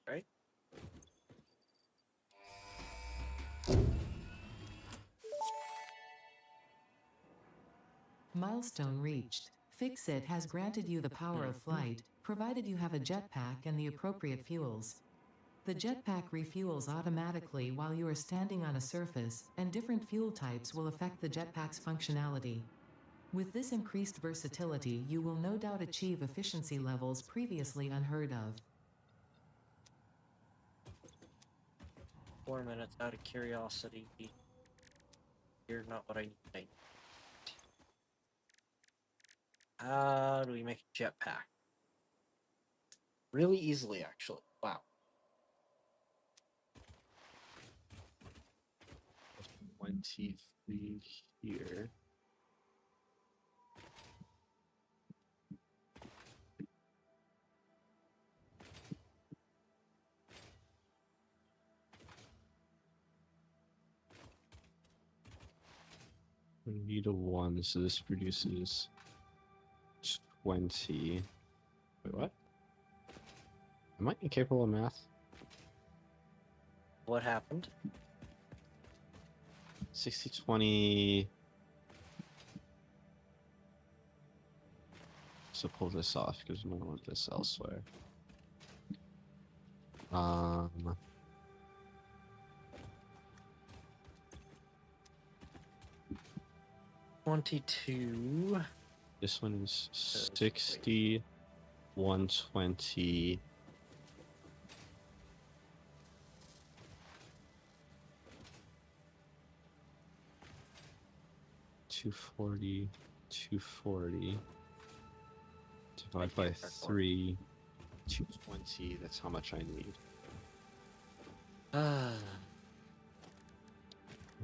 Right? Milestone reached. FICSIT has granted you the power of flight, provided you have a jetpack and the appropriate fuels. The jetpack refuels automatically while you are standing on a surface, and different fuel types will affect the jetpack's functionality. With this increased versatility, you will no doubt achieve efficiency levels previously unheard of. 4 minutes out of curiosity. You're not what I need. How do we make a jetpack? Really easily, actually. Wow. 23 here. V to 1, so this produces 20. Wait, what? Am I incapable of math? What happened? 60, 20. So pull this off because we don't want this elsewhere. 22. This one is 60, 120. $240, $240. Divide by 3, 220. That's how much I need.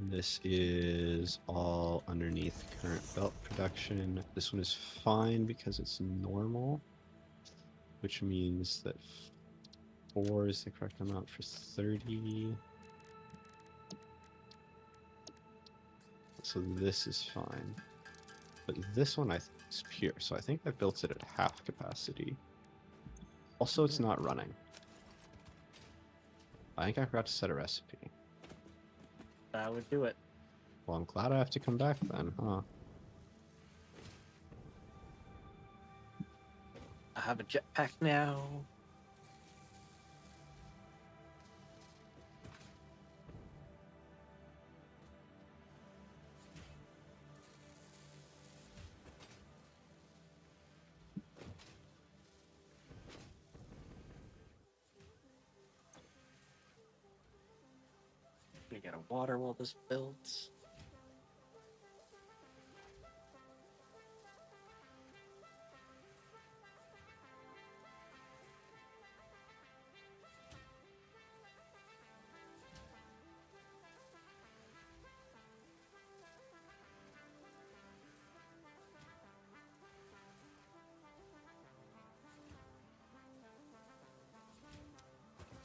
This is all underneath current belt production. This one is fine because it's normal, which means that 4 is the correct amount for 30. So this is fine. But this one I think is pure, so I think I built it at half capacity. Also, it's not running. I think I forgot to set a recipe. That would do it. Well, I'm glad I have to come back then, huh? I have a jetpack now. We get a water while this builds.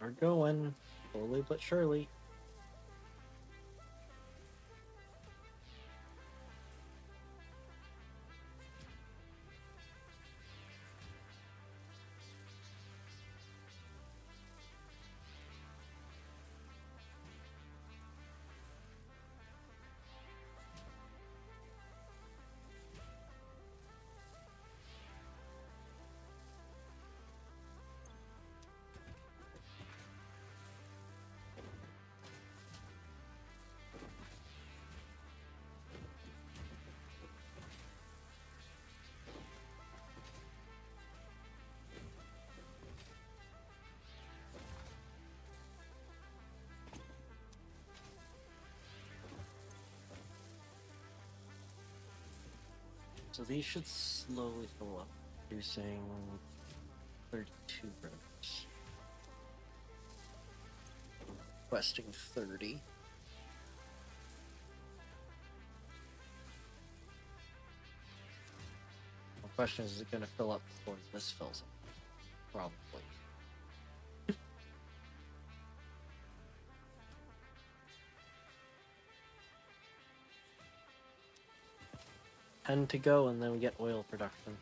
We're going slowly but surely. So these should slowly fill up, producing 32 grams. Requesting 30. The question is it going to fill up before this fills up? Probably. 10 to go, and then we get oil production.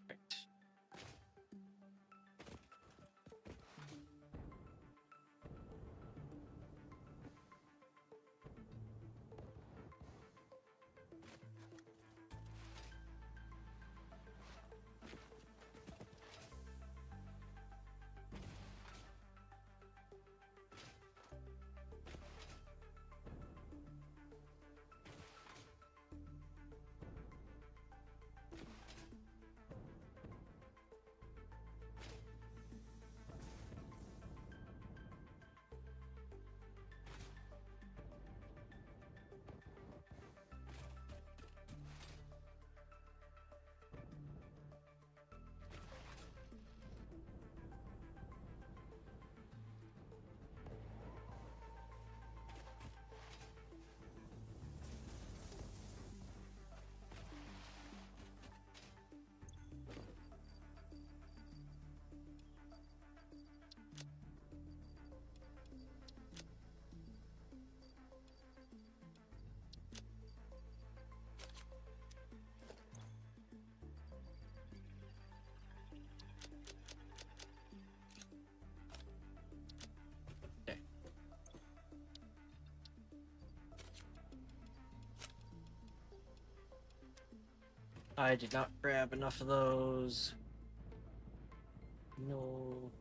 Right. Okay. I did not grab enough of those. No.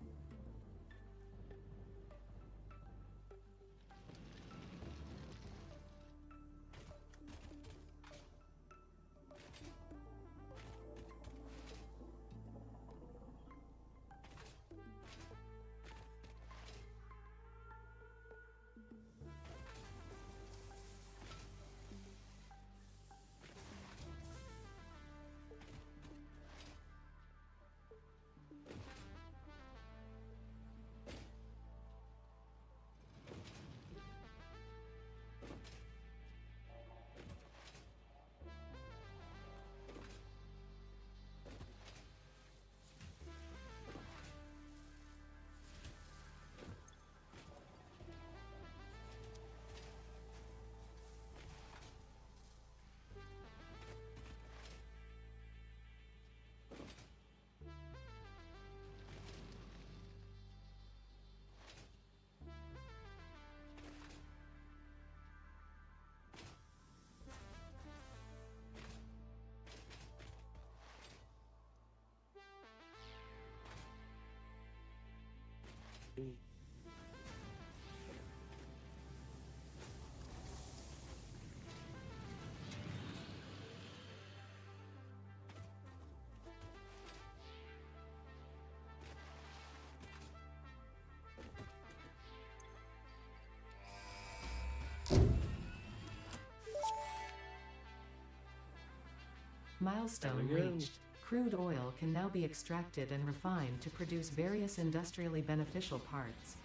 Milestone There we go. reached. Crude oil can now be extracted and refined to produce various industrially beneficial parts.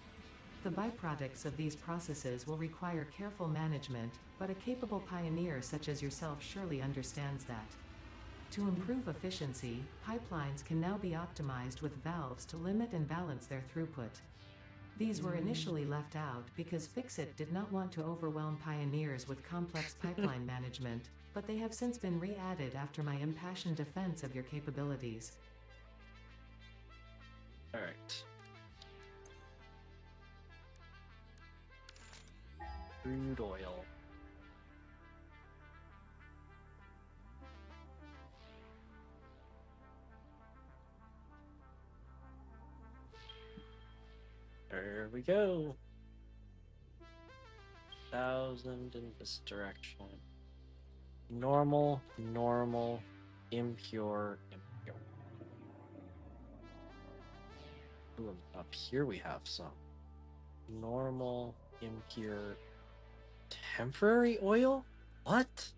The byproducts of these processes will require careful management, but a capable pioneer such as yourself surely understands that. To improve efficiency, pipelines can now be optimized with valves to limit and balance their throughput. These were initially left out because FICSIT did not want to overwhelm pioneers with complex pipeline management, but they have since been re-added after my impassioned defense of your capabilities. Alright. Crude oil. There we go. 1,000 in this direction. Normal, normal, impure, impure. Ooh, up here we have some. Normal, impure, temporary oil? What?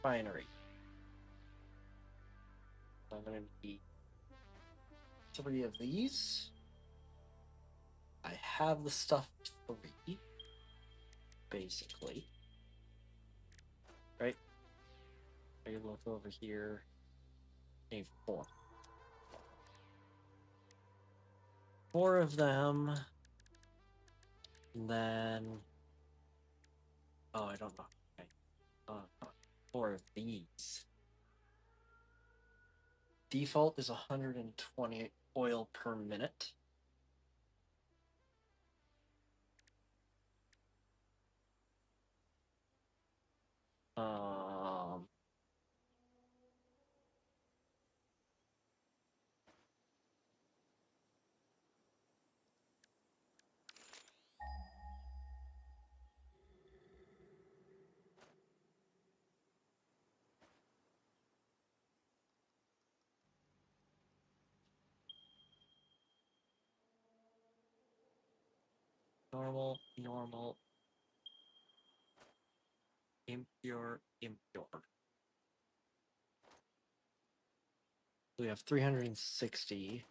Binary. I'm gonna need 3 of these. I have the stuff 3, basically. Right? I can look over here. Need 4. 4 of them. And then... Oh, I don't know. Okay. 4 of these. Default is 120 oil per minute. Normal, normal, impure, impure. We have 360.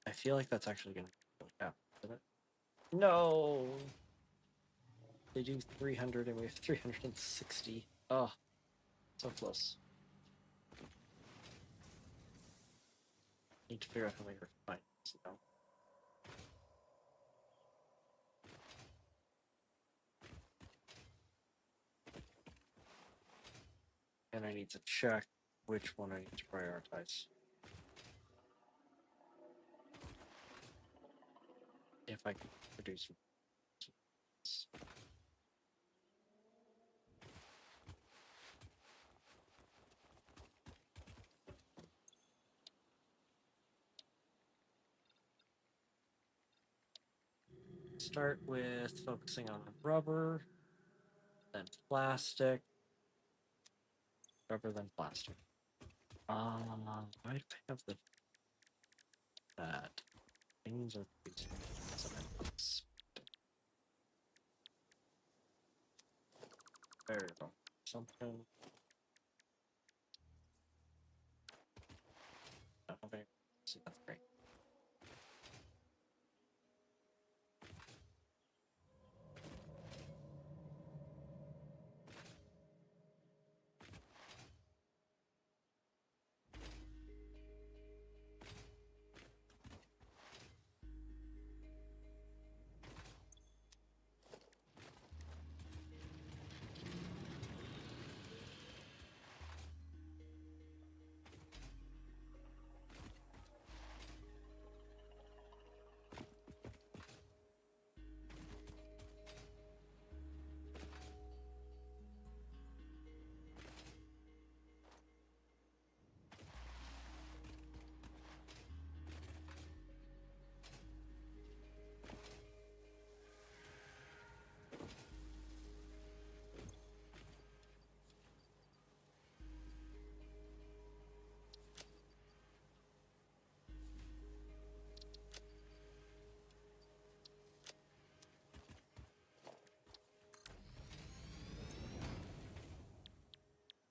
I feel like that's actually gonna go down, isn't it? No! They do 300 and we have 360. Oh, so close. Need to figure out how we refine this now. And I need to check which one I need to prioritize. If I can produce. Start with focusing on rubber, then plastic, rubber, then plastic. Why do I have the that? Things are there you go. Something. Okay. See, that's great.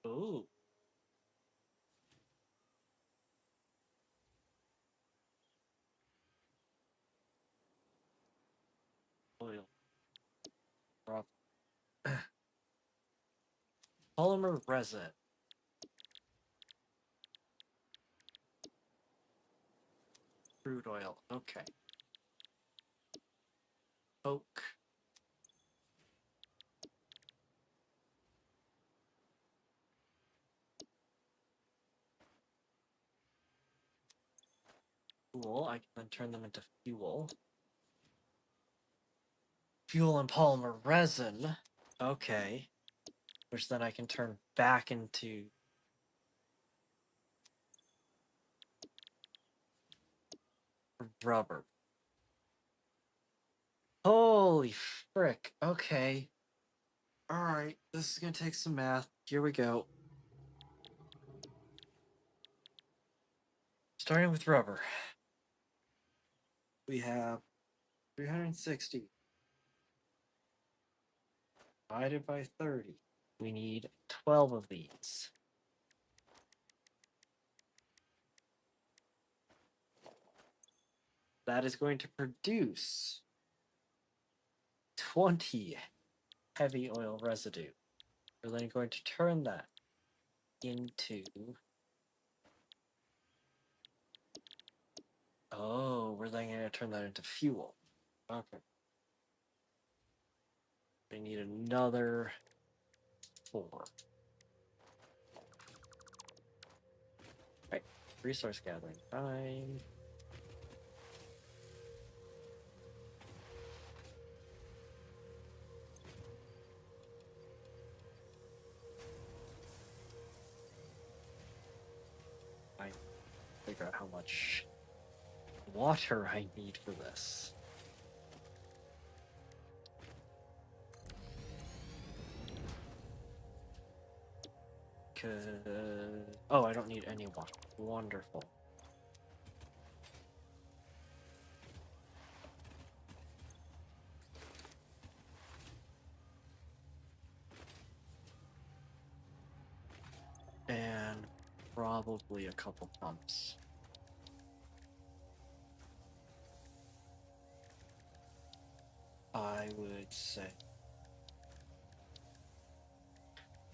Ooh. Oil. Rough. Polymer resin. Crude oil. Okay. Oak. Cool. I can then turn them into fuel. Fuel and polymer resin. Okay. Which then I can turn back into rubber. Holy frick. Okay. Alright, this is gonna take some math. Here we go. Starting with rubber. We have 360 divided by 30. We need 12 of these. That is going to produce 20 heavy oil residue. We're then going to turn that into... Oh, we're then going to turn that into fuel. Okay. We need another 4. Right. Resource gathering time. I figure out how much water I need for this. Oh, I don't need any water. Wonderful. And probably a couple pumps. I would say.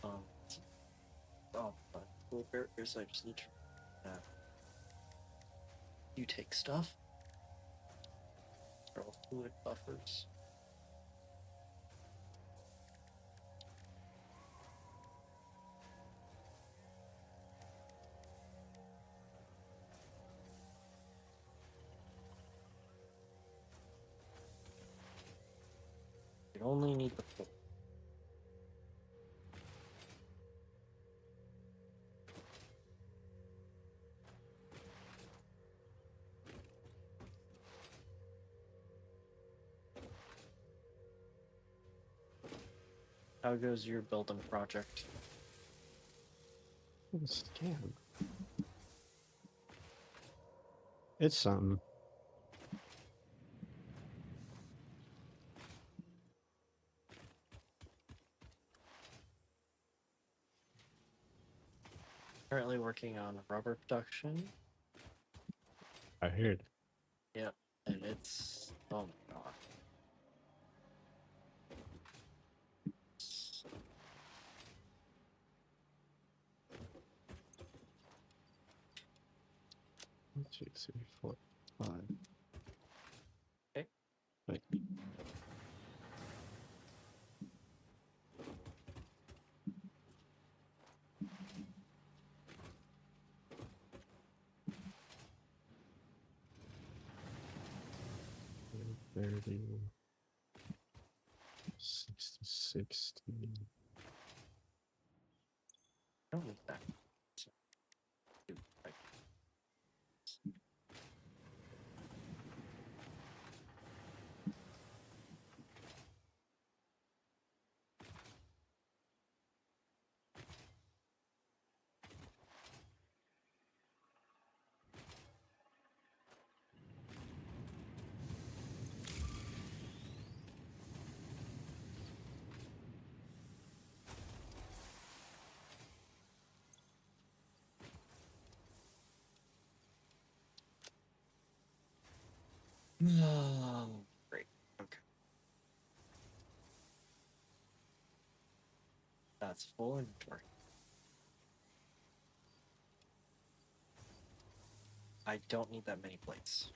Oh, but here's I just need to. You take stuff. Throw fluid buffers. You only need the 4. How goes your building project? Scam. It's Currently working on rubber production. I heard. Yep, and it's oh my god. One, two, three, four, 5. Okay. Right. Thirty, 60, 60. I don't need that. So, right. Oh, great. Okay. That's full inventory. I don't need that many plates.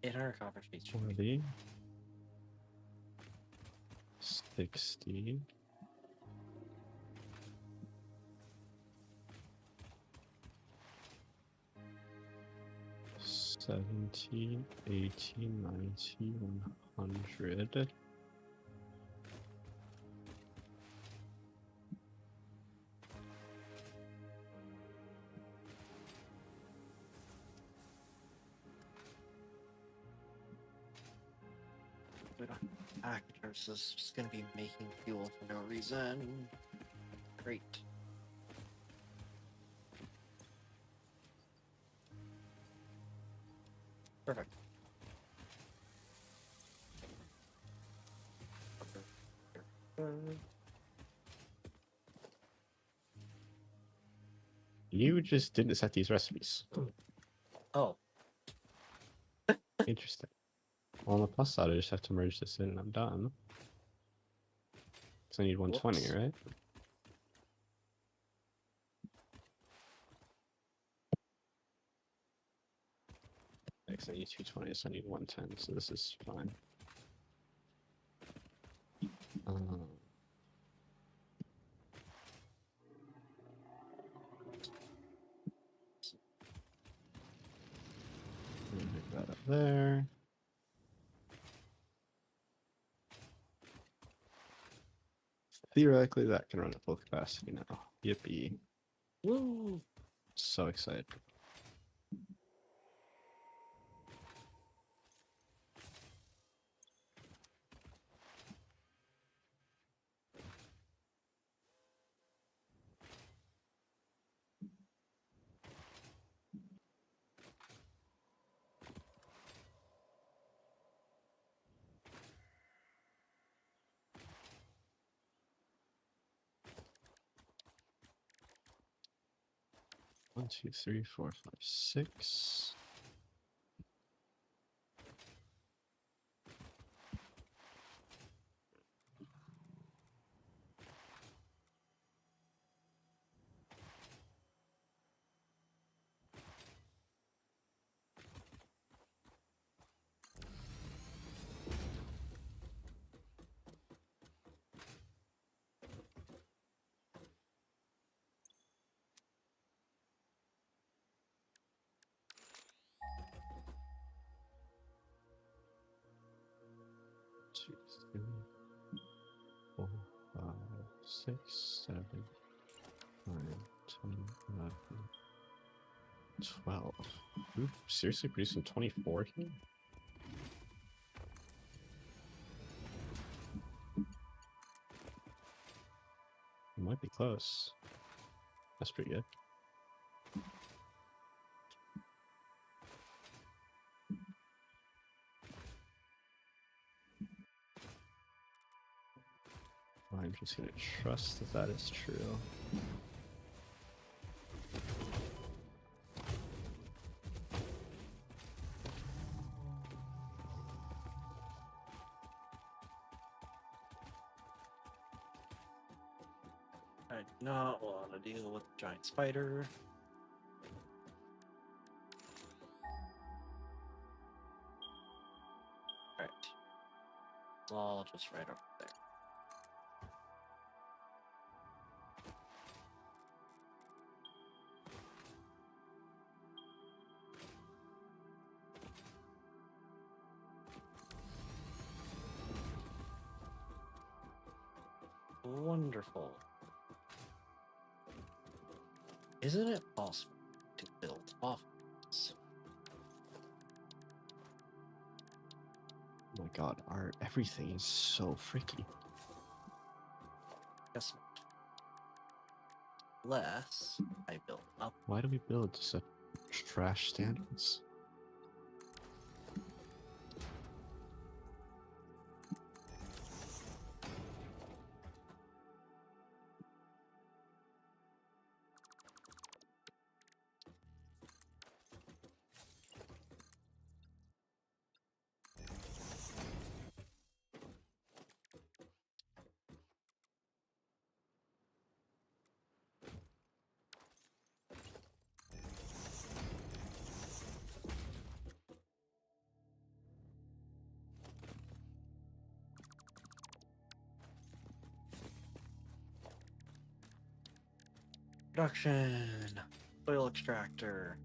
Inner copper sheets. 40, 60, 70, 80, 90, 100. We don't have actors, so it's just gonna be making fuel for no reason. Great. Perfect. You just didn't set these recipes. Oh, Interesting. Well, on the plus side, I just have to merge this in and I'm done. So I need 120, whoops. right? Next, I need 220, so I need 110, so this is fine. Pick that up there. Theoretically, that can run at full capacity now. Yippee. Woo! So excited. One, two, three, four, five, six. Two, three, 4, 5, 6, 7, 9, 10, 11, 12. Ooh, seriously producing 24 here? It might be close. That's pretty good. I'm just gonna trust that that is true. I do not want to deal with the giant spider. Alright. It's all just right over there. Wonderful. Isn't it possible to build off this? Oh my god, our everything is so freaky. Guess not. Unless I build up. Why do we build to such trash standards? Production. Oil extractor.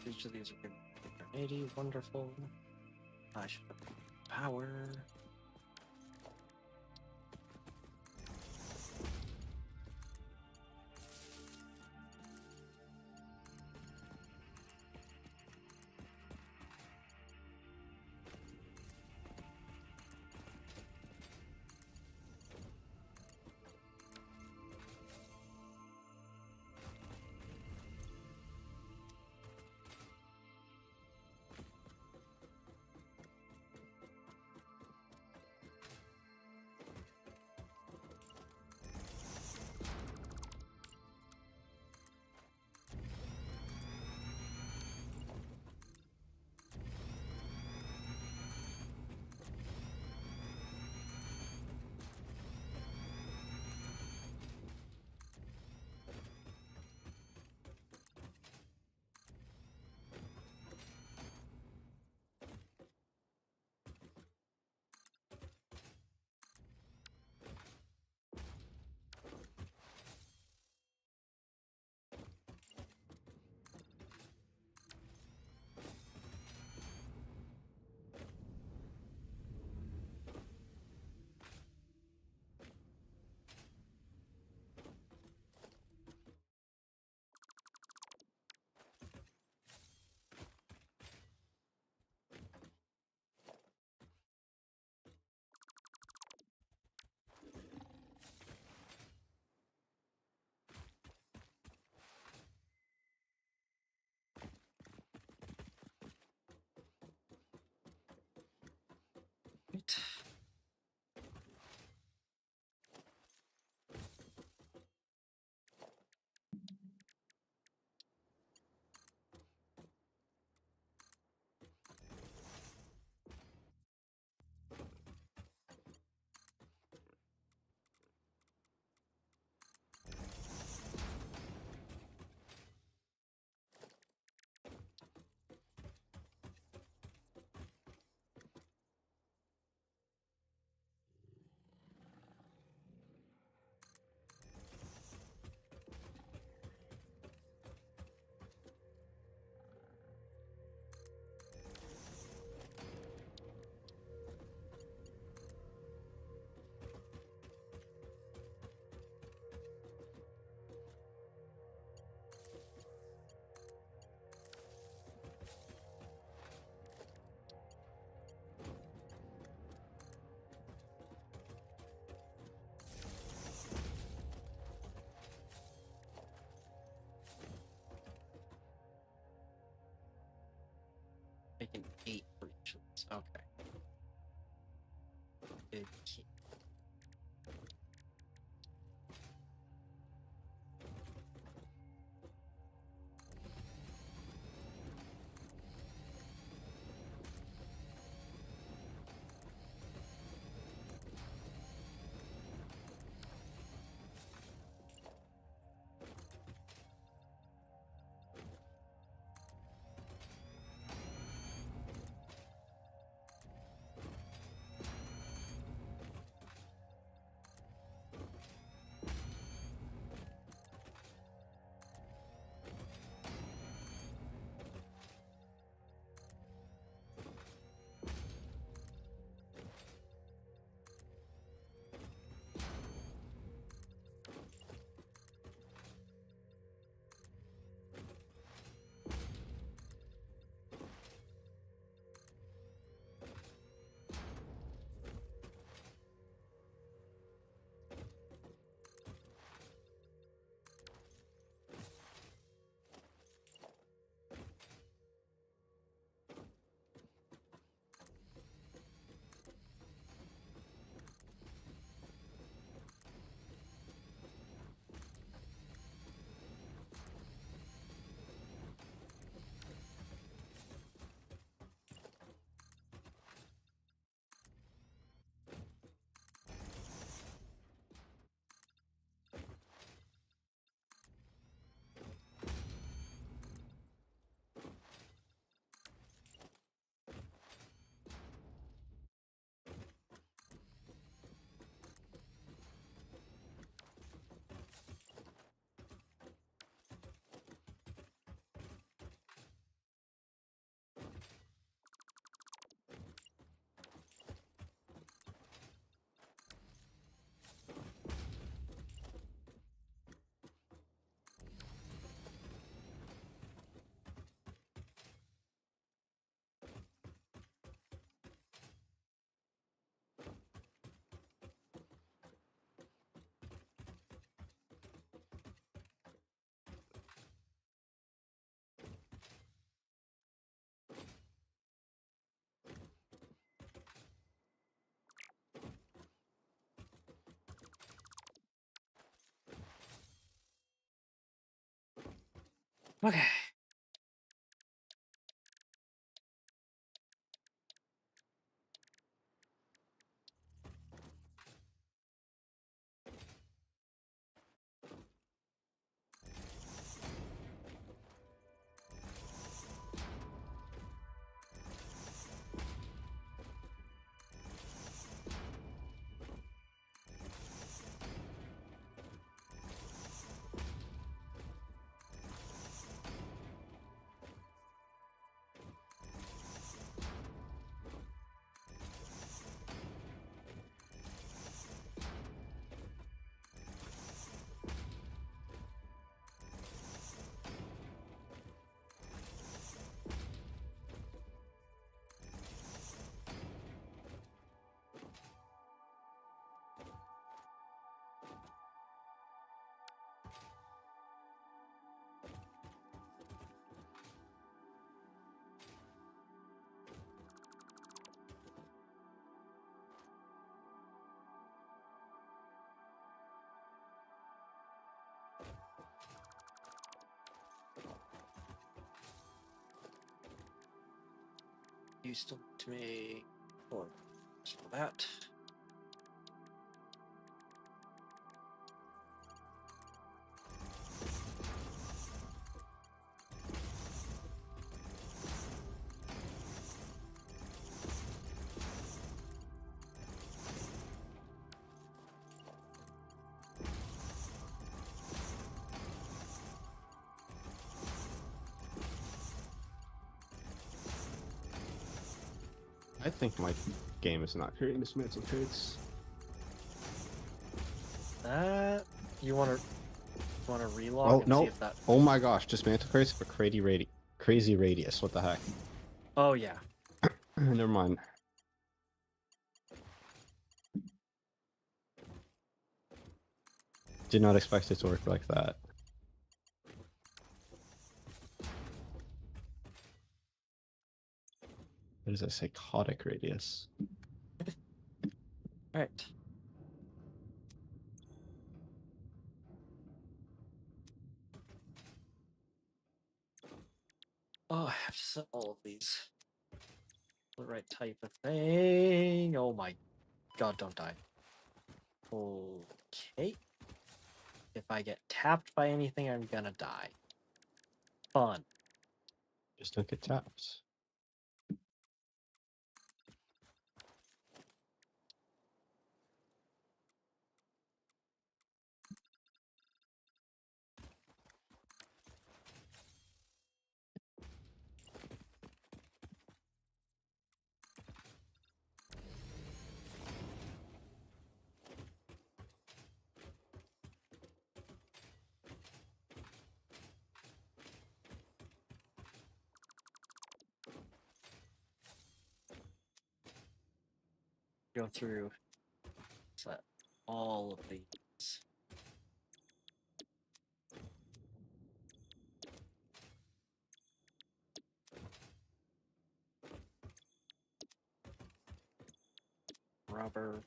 Each of these are good. 80, wonderful. I should have power. Right. Making 8 for each of these. Okay. Good key. Okay. You still to me for that. I think my game is not creating dismantle crates. You want to relog Oh and no! see if that. Oh my gosh, dismantle crates for crazy radius. What the heck? Oh yeah. Never mind. Did not expect it to work like that. What is a psychotic radius? All right. Oh, I have to set all of these. The right type of thing. Oh my god, don't die. Okay. If I get tapped by anything, I'm gonna die. Fun. Just don't get tapped. Go through set all of these. Rubber.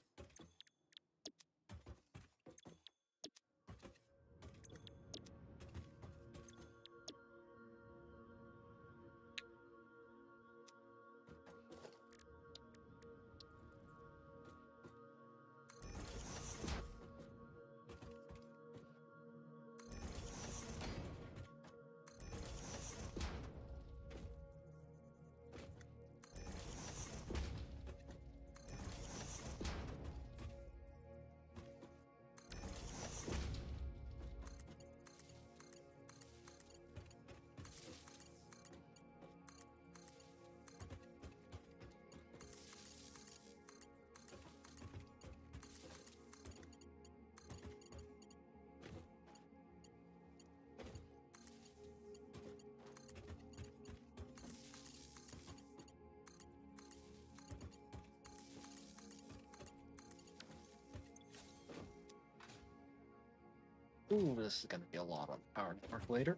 Ooh, this is gonna be a lot on the power network later.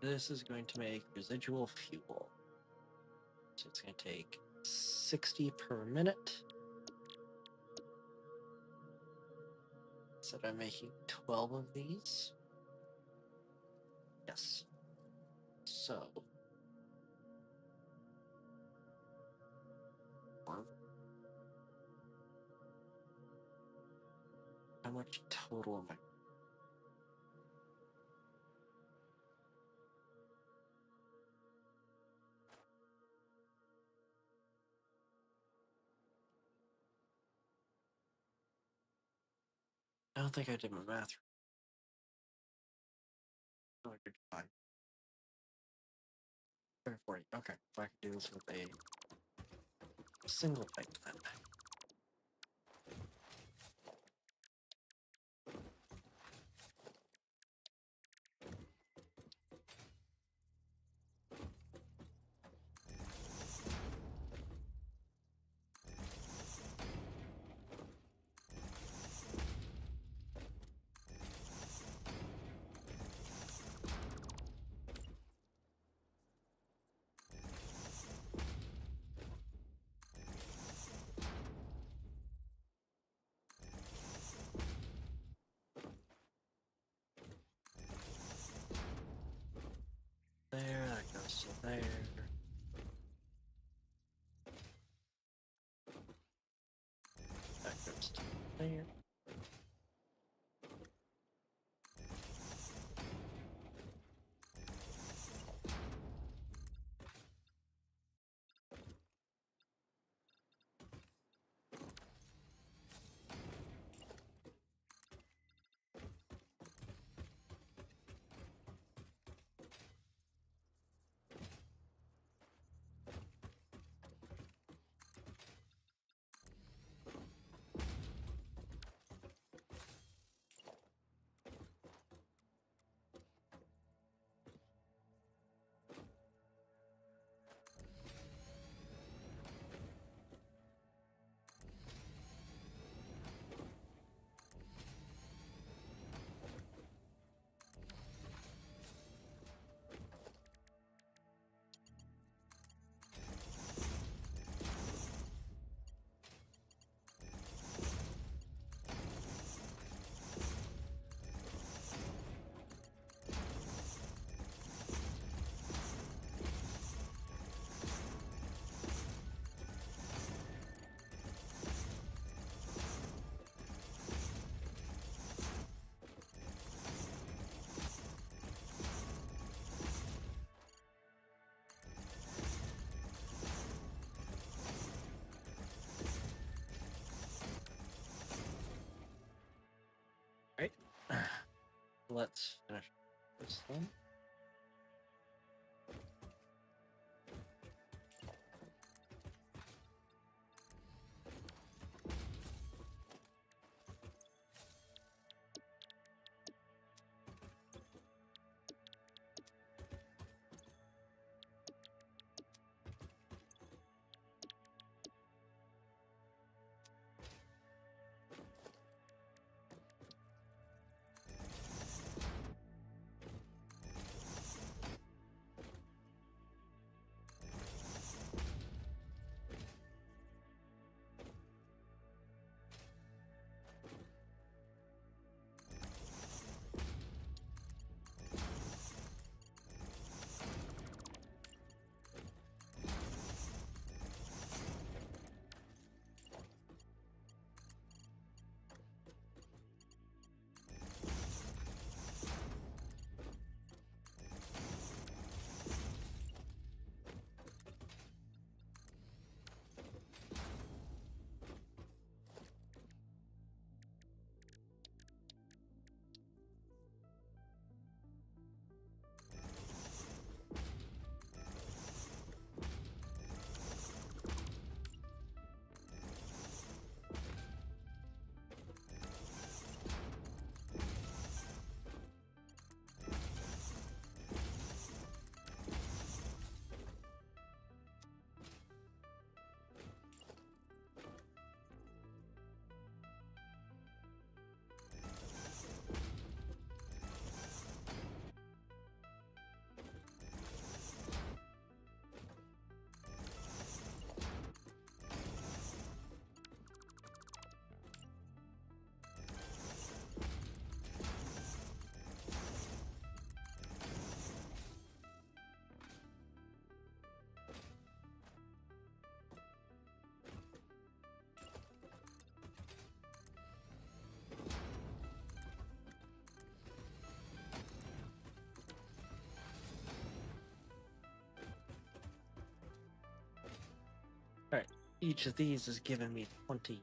This is going to make residual fuel. So it's going to take 60 per minute. So I'm making 12 of these. Yes. So. How much total am I? I don't think I did my math. Oh, good. Fine. 40. Okay, so I can do this with a single pipe then. There, that goes to there. That goes to there. Right. Let's finish this one. Each of these has given me 20.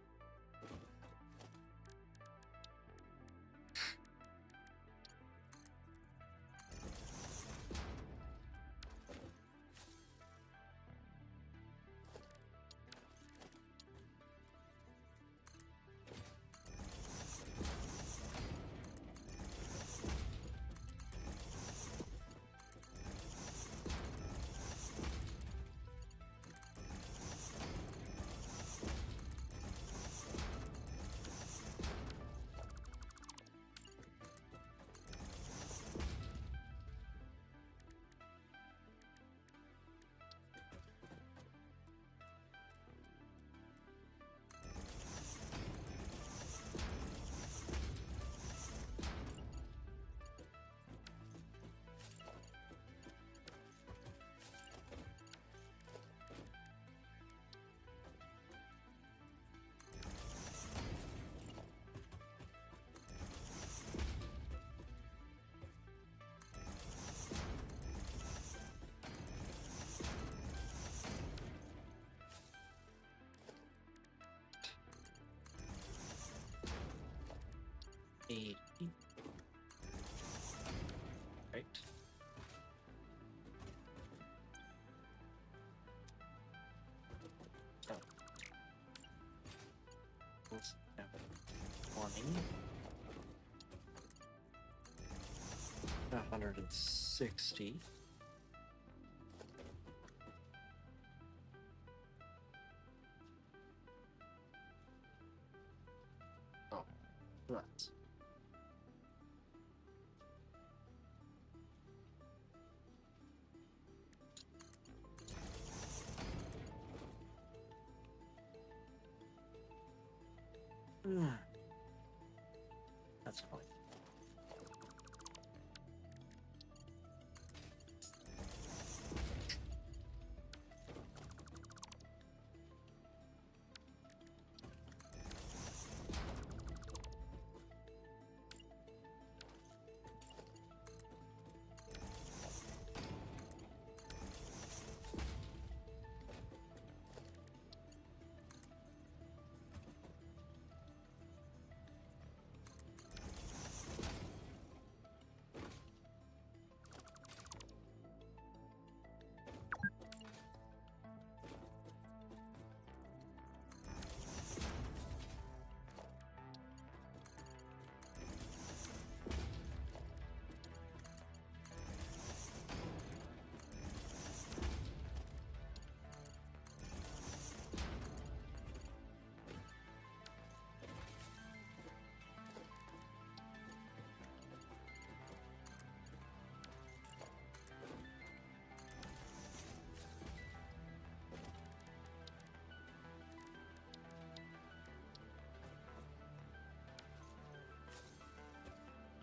Eight. Right. So. Let's have 20. 160. Oh, that's. That's fine.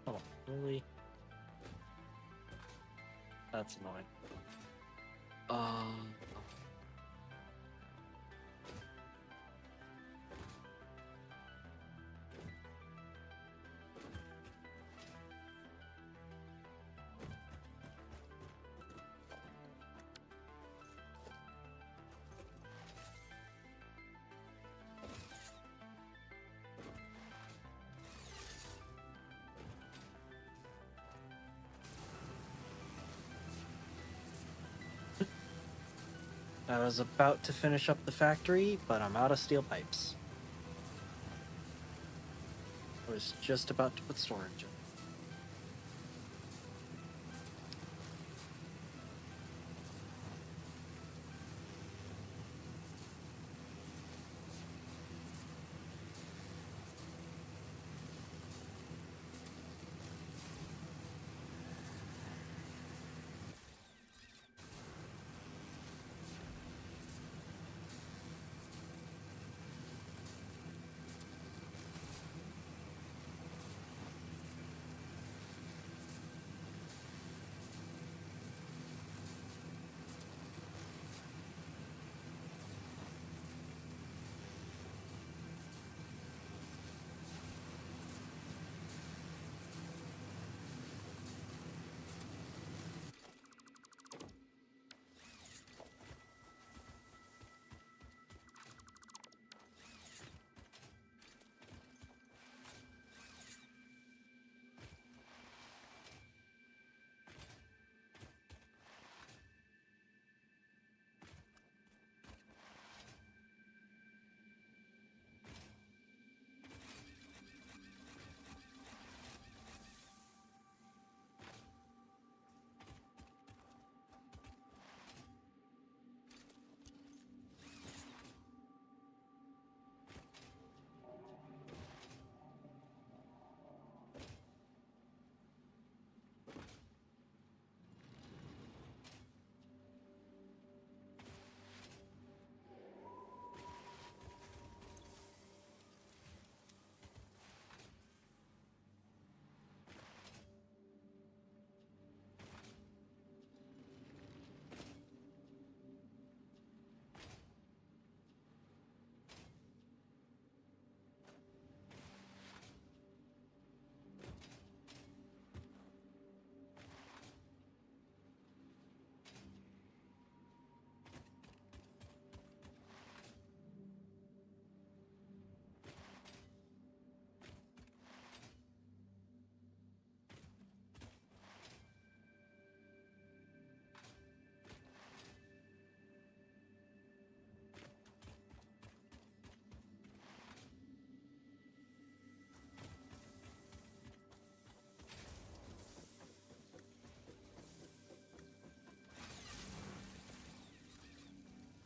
Oh, really? That's annoying. I was about to finish up the factory, but I'm out of steel pipes. I was just about to put storage in.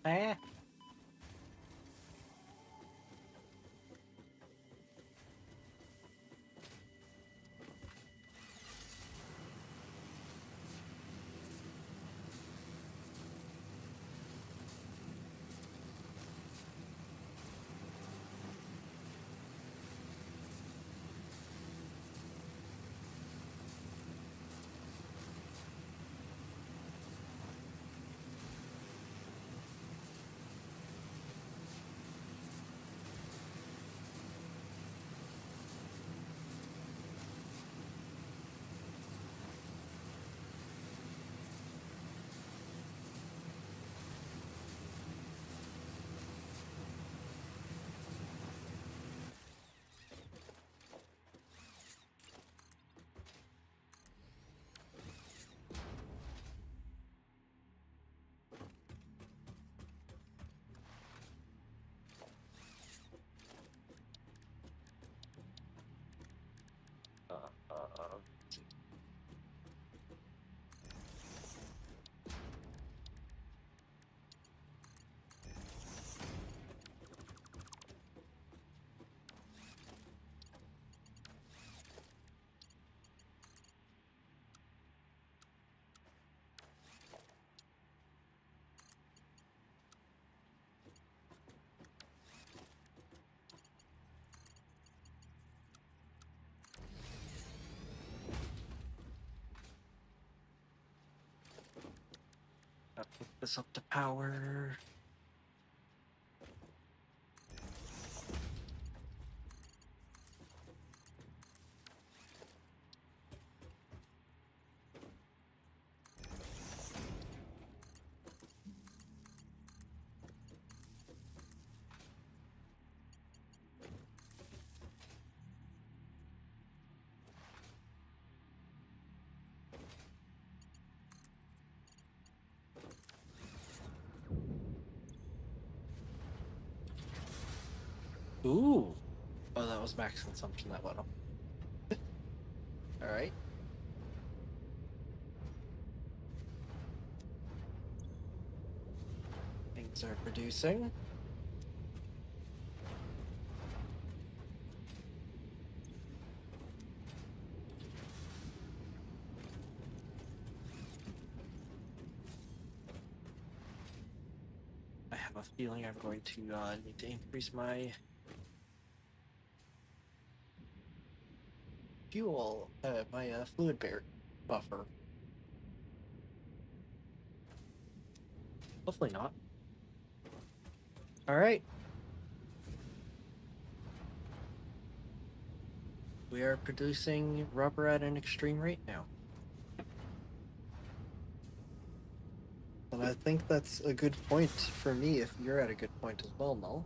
Eh. Let's see. Gotta hook this up to power. Ooh. Oh, that was max consumption that went up. Alright. Things are producing. I have a feeling I'm going to need to increase my fuel, my fluid bear buffer. Hopefully not. Alright. We are producing rubber at an extreme rate now. And I think that's a good point for me if you're at a good point as well, Null.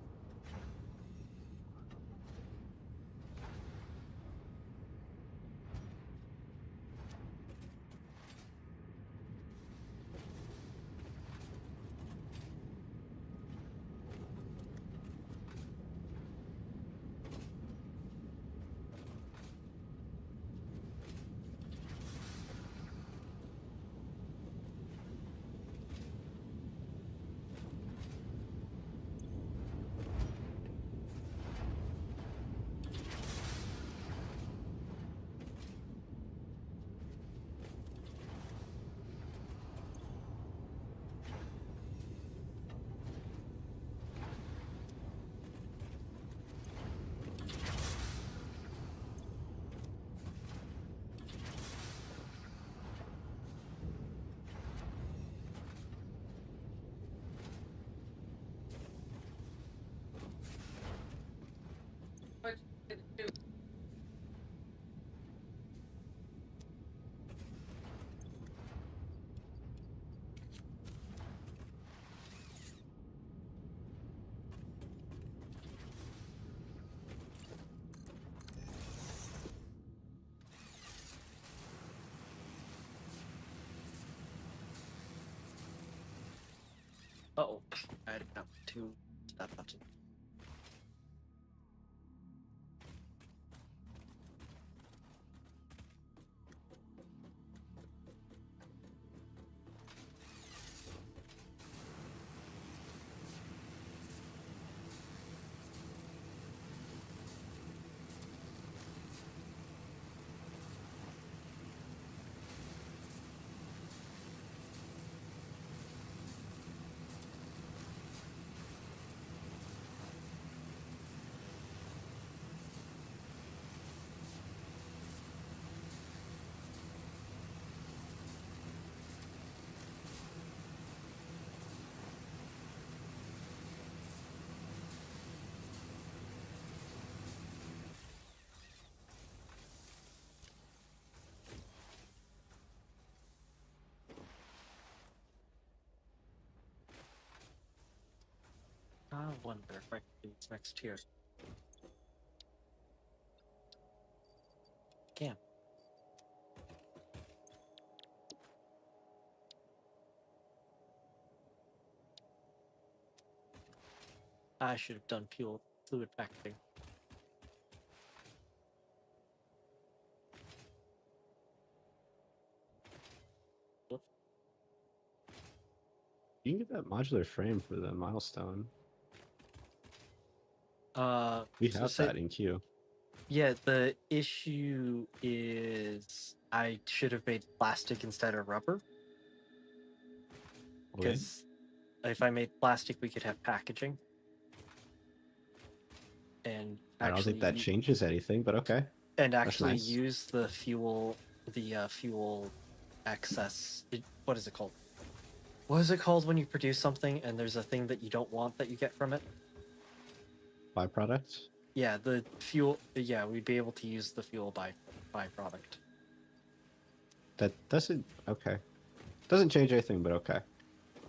Uh-oh. I did not to that button. wonder if I can do this next tier. Can. I should have done fluid packaging. You can get that modular frame for the milestone. We So have that in queue. Yeah, the issue is I should have made plastic instead of rubber. Okay. Because if I made plastic, we could have packaging. And I don't think that actually, changes anything, but okay. and actually nice. use the fuel excess. What is it called? What is it called when you produce something and there's a thing that you don't want that you get from it? Byproduct? Yeah, the fuel. Yeah, we'd be able to use the fuel byproduct. That doesn't... Okay. Doesn't change anything, but okay.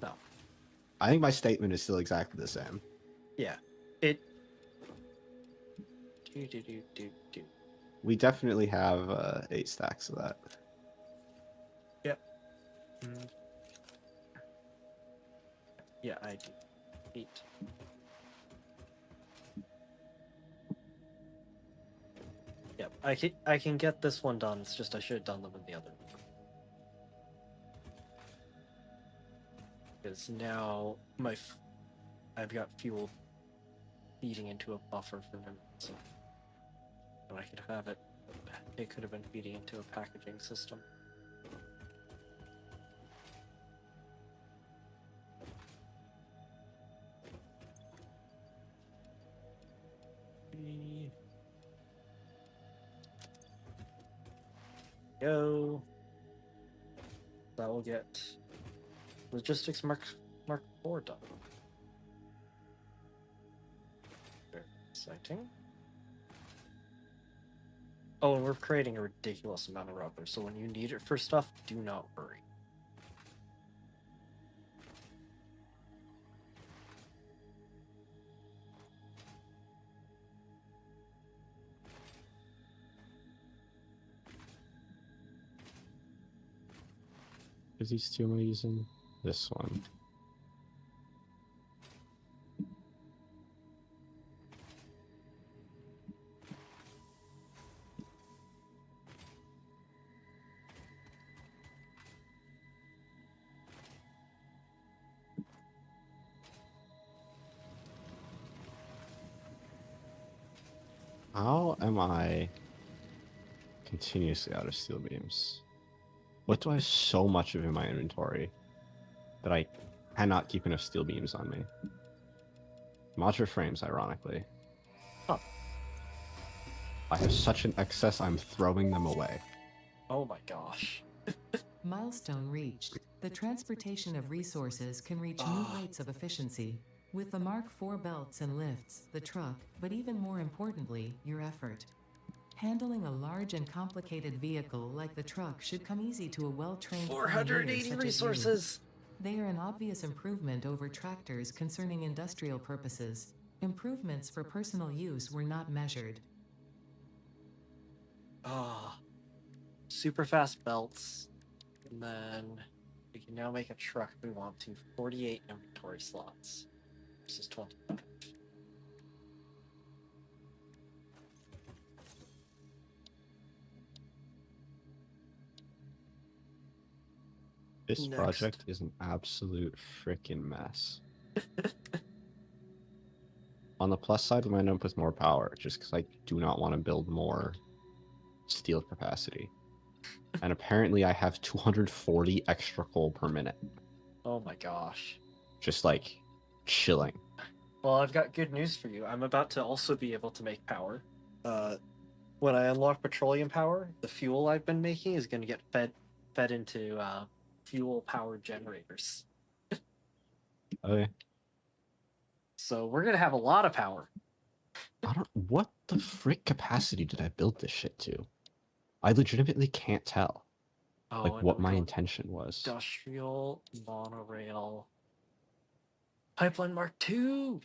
No. I think my statement is still exactly the same. Yeah. It... We definitely have 8 stacks of that. Yep. Mm. Yeah, I do. 8. Yep, I can get this one done. It's just I should have done them in the other one. Because now I've got fuel feeding into a buffer for them, so I could have it. It could have been feeding into a packaging system. Go. That will get logistics Mark 4 done. Very exciting. Oh, and we're creating a ridiculous amount of rubber, so when you need it for stuff, do not worry. Is these two am I using? This one. How am I continuously out of steel beams? What do I have so much of in my inventory that I cannot keep enough steel beams on me? Modular frames, ironically. Huh. I have such an excess, I'm throwing them away. Oh my gosh. Milestone reached. The transportation of resources can reach new heights of efficiency. With the Mark IV belts and lifts, the truck, but even more importantly, your effort. Handling a large and complicated vehicle like the truck should come easy to a well-trained conveyor 480 such as you. resources! They are an obvious improvement over tractors concerning industrial purposes. Improvements for personal use were not measured. Super fast belts. And then we can now make a truck if we want to. 48 inventory slots. Versus 25. This Next. project is an absolute freaking mess. On the plus side, we might end up with more power, just because I do not want to build more steel capacity. And apparently I have 240 extra coal per minute. Oh my gosh. Just like chilling. Well, I've got good news for you. I'm about to also be able to make power. When I unlock petroleum power, the fuel I've been making is going to get fed into fuel-powered generators. Okay. So we're going to have a lot of power. What the frick capacity did I build this shit to? I legitimately can't tell. Oh, Like and what we my got intention was. Industrial monorail pipeline Mark II.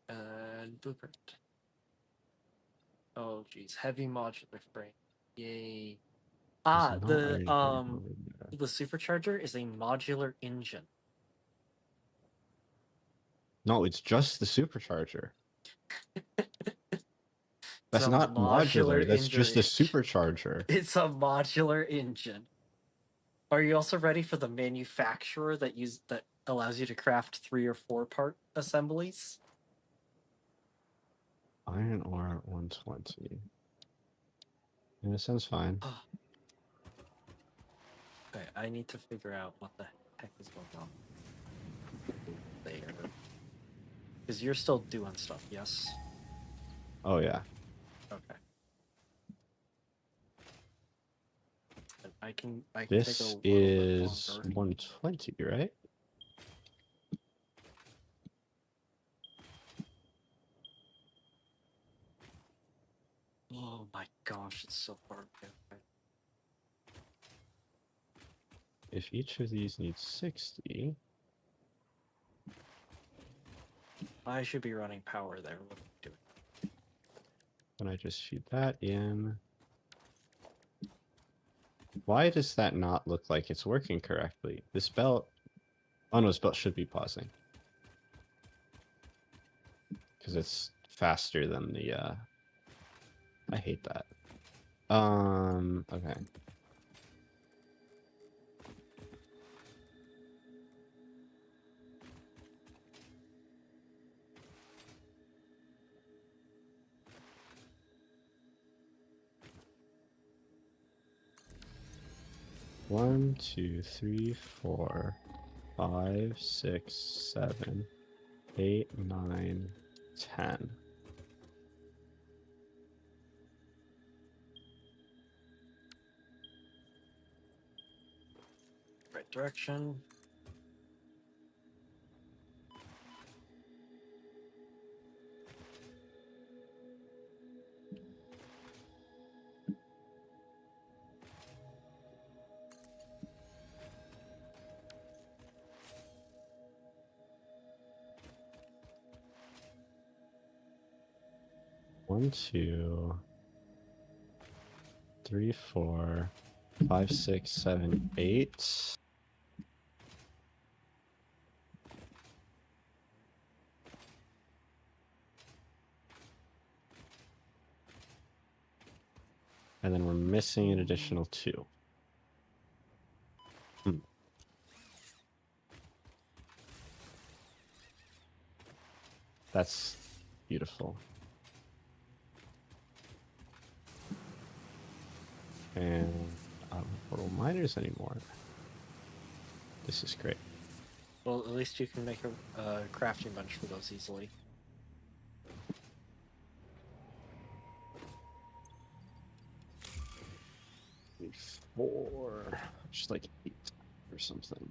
And blueprint. Oh geez, heavy modular frame. Yay. Ah, It's not already over there. the supercharger is a modular engine. No, it's just the supercharger. That's a not modular. That's just a engine. supercharger. It's a modular engine. Are you also ready for the manufacturer that allows you to craft 3 or 4 part assemblies? Iron ore 120. Yeah, that sounds fine. Okay, I need to figure out what the heck is going on there. Because you're still doing stuff, yes? Oh yeah. Okay. And I can take a This little is bit longer. 120, right? Oh my gosh, it's so far away. If each of these needs 60, I should be running power there. What am I doing? then I just feed that in. Why does that not look like it's working correctly? This belt... Oh no, this belt should be pausing. Because it's faster than the... I hate that. Okay. One, two, three, 4, 5, 6, 7, 8, 9, 10. Right direction. One, 2, 3, 4, 5, 6, 7, 8. And then we're missing an additional 2. That's beautiful. And I don't have portable miners anymore. This is great. Well, at least you can make a crafting bench for those easily. Maybe 4, just like 8 or something.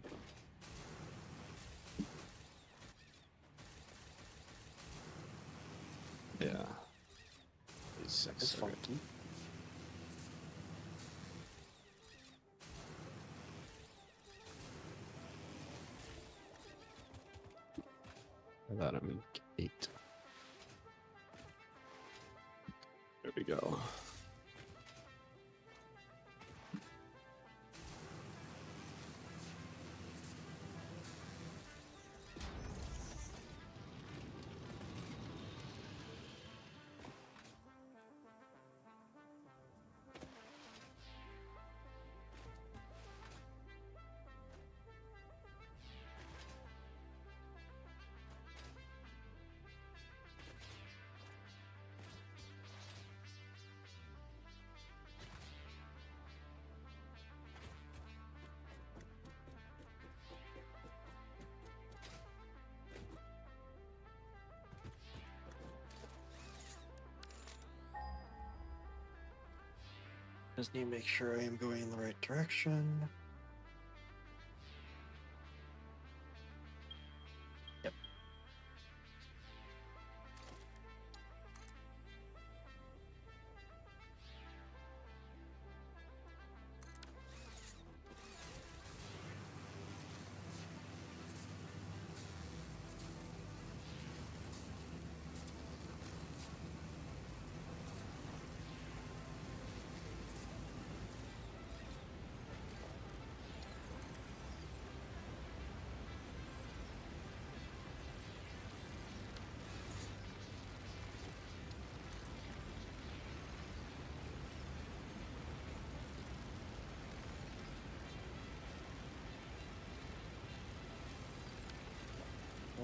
Yeah. It's It's funky. That'll make 8. There we go. Just need to make sure I am going in the right direction. Yep.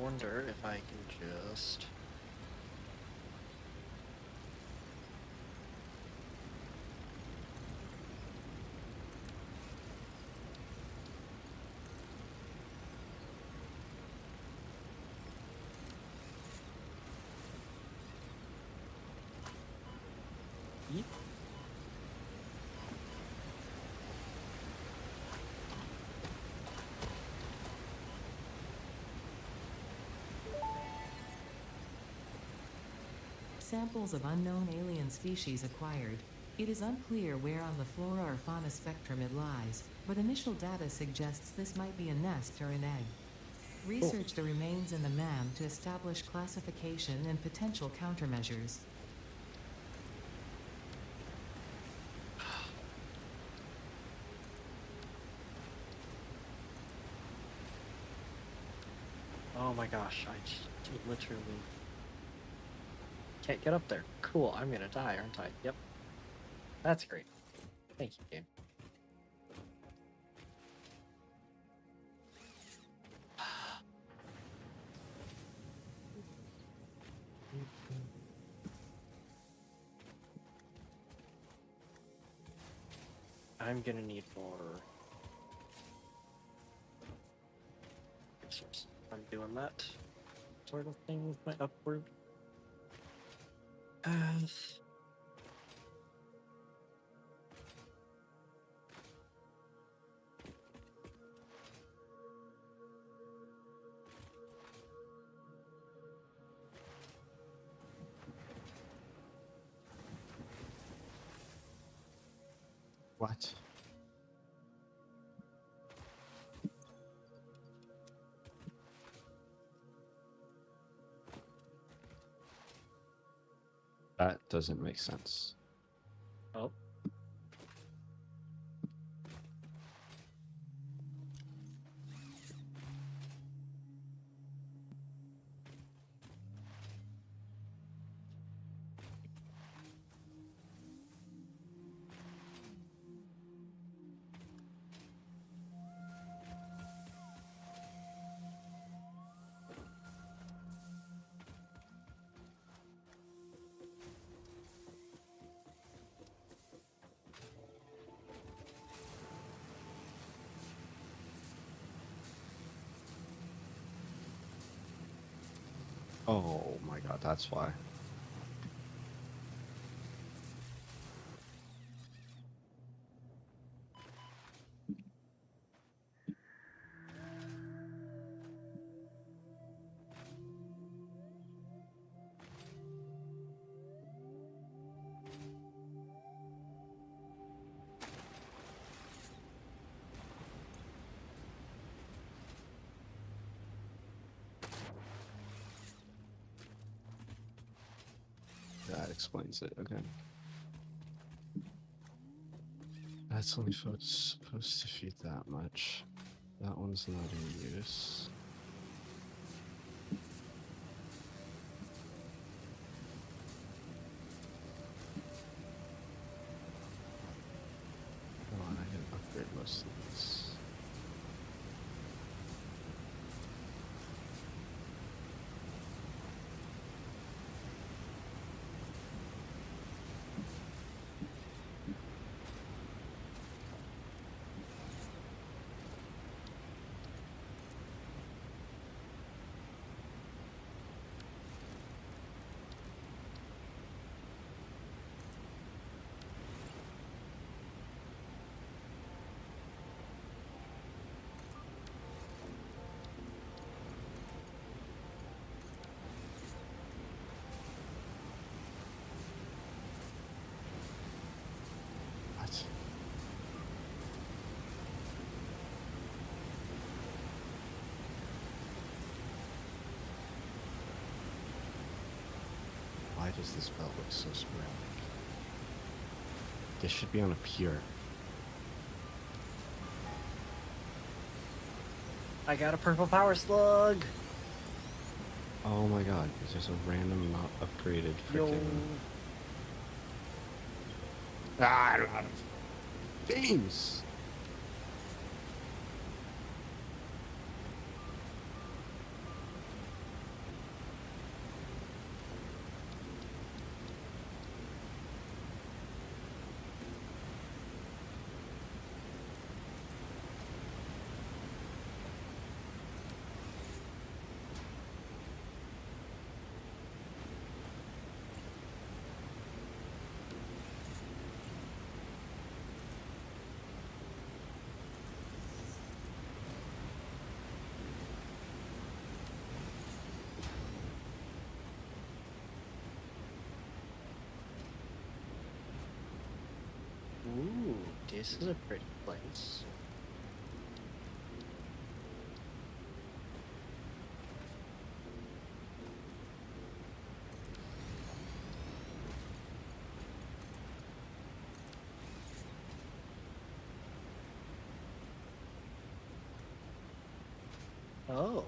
wonder if I can just... Yeep. Samples of unknown alien species acquired. It is unclear where on the flora or fauna spectrum it lies, but initial data suggests this might be a nest or an egg. Research the remains in the MAM to establish classification and potential countermeasures. Oh my gosh, I just literally can't get up there. Cool, I'm gonna die, aren't I? Yep. That's great. Thank you, game. I'm gonna need more resources. I'm doing that sort of thing with my upward path. What? That doesn't make sense. Oh. Oh my god, that's why. That explains it, okay. That's only supposed to feed that much. That one's not in use. Come on, I can upgrade most of these. What? Why does this belt look so sporadic? This should be on a pier. I got a purple power slug! Oh my god, is there a random not upgraded Yo. freaking... Ah, I'm out of games! This is a pretty place. Oh.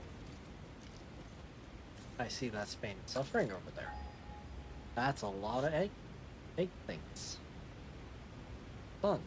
I see that's pain and suffering over there. That's a lot of egg things. Fun.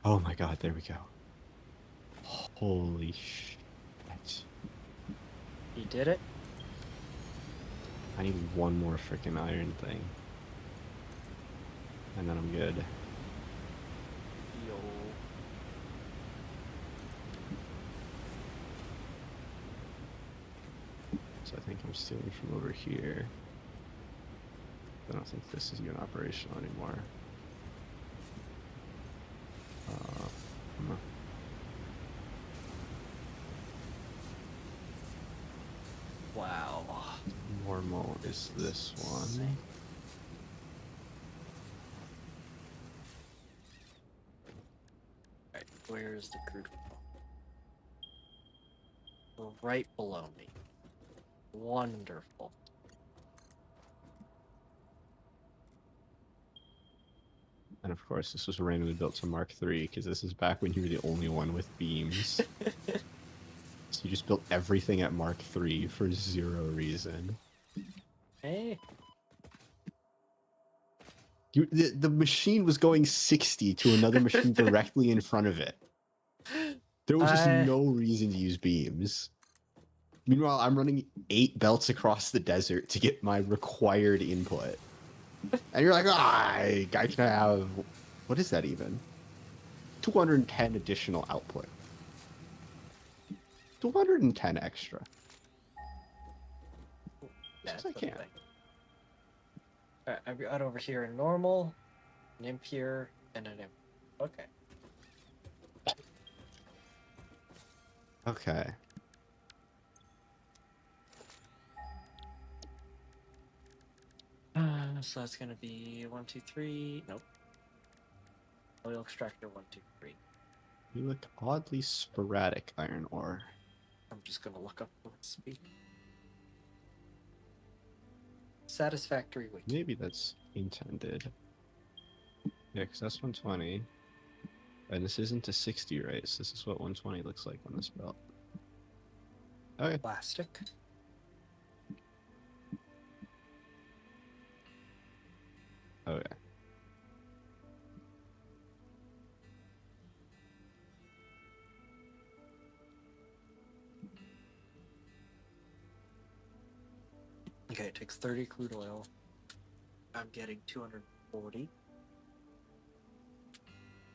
Oh my god, there we go. Holy shit. You did it? I need one more freaking iron thing. And then I'm good. Yo. So I think I'm stealing from over here. I don't think this is even operational anymore. Hmm. Wow. Normal is this one. Alright, where's the crude oil? Right below me. Wonderful. And of course, this was randomly built to Mark III, because this is back when you were the only one with beams. So you just built everything at Mark III for zero reason. Hey. The machine was going 60 to another machine directly in front of it. There was just no reason to use beams. Meanwhile, I'm running 8 belts across the desert to get my required input. And you're like, I can have... What is that even? 210 additional output. 210 extra. Yes, I can. Alright, I've got over here a normal, an imp here, and an imp. Okay. Okay. So that's gonna be 1, 2, 3. Nope. Oil extractor 1, 2, 3. You look oddly sporadic, iron ore. I'm just gonna look up the speed. Satisfactory wiki. Maybe that's intended. Yeah, because that's 120. And this isn't a 60, right? So this is what 120 looks like on this belt. Okay. Plastic. Okay. Okay, it takes 30 crude oil. I'm getting 240.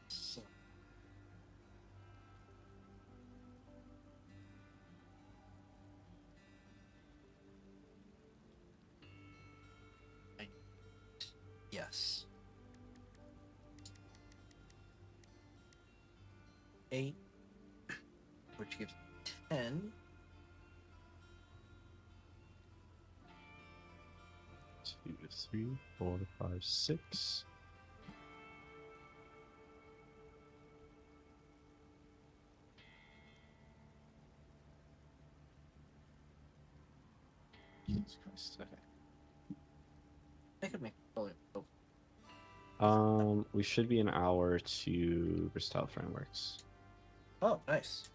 So. Yes. 8, which gives 10. 2, 3, 4, 5, 6. Jesus Christ. Okay. I could make oh, We should be an hour to Versatile Frameworks. oh, nice.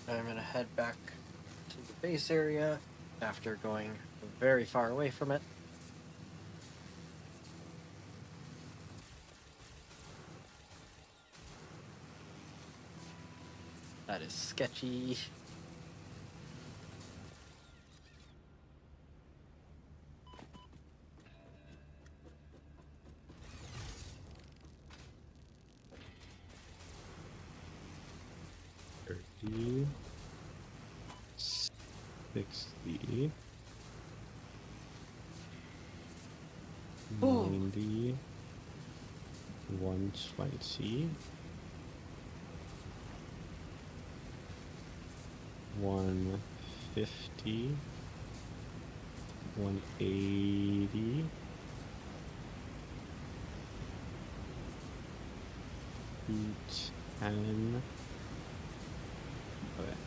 I'm gonna head back to the base area after going very far away from it. That is sketchy. $30, $60, Ooh. $90, $120, $150, $180, $210. Okay.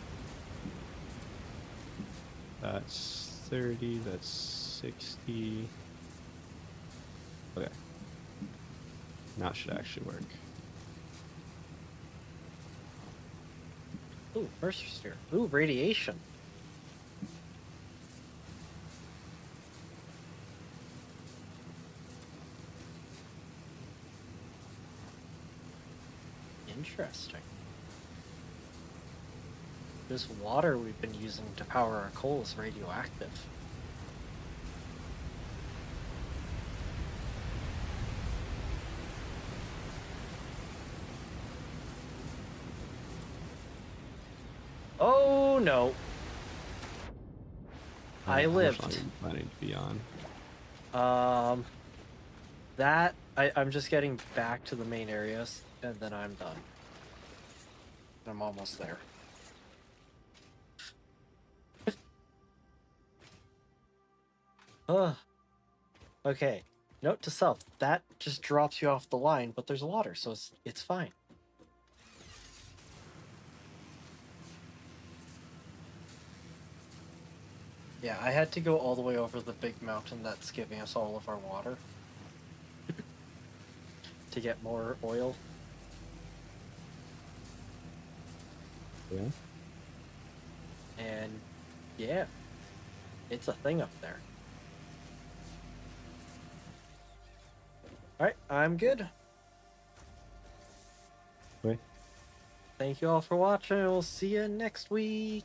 That's 30, that's 60. Okay. Now it should actually work. Ooh, Mercer Sphere. Ooh, radiation. Interesting. This water we've been using to power our coal is radioactive. Oh no! I How much lived. longer are you planning to be on? I'm just getting back to the main areas, and then I'm done. I'm almost there. Ugh. Okay. Note to self, that just drops you off the line, but there's water, so it's fine. Yeah, I had to go all the way over the big mountain that's giving us all of our water to get more oil. Yeah. And yeah, it's a thing up there. Alright, I'm good. Okay. Thank you all for watching. We'll see you next week.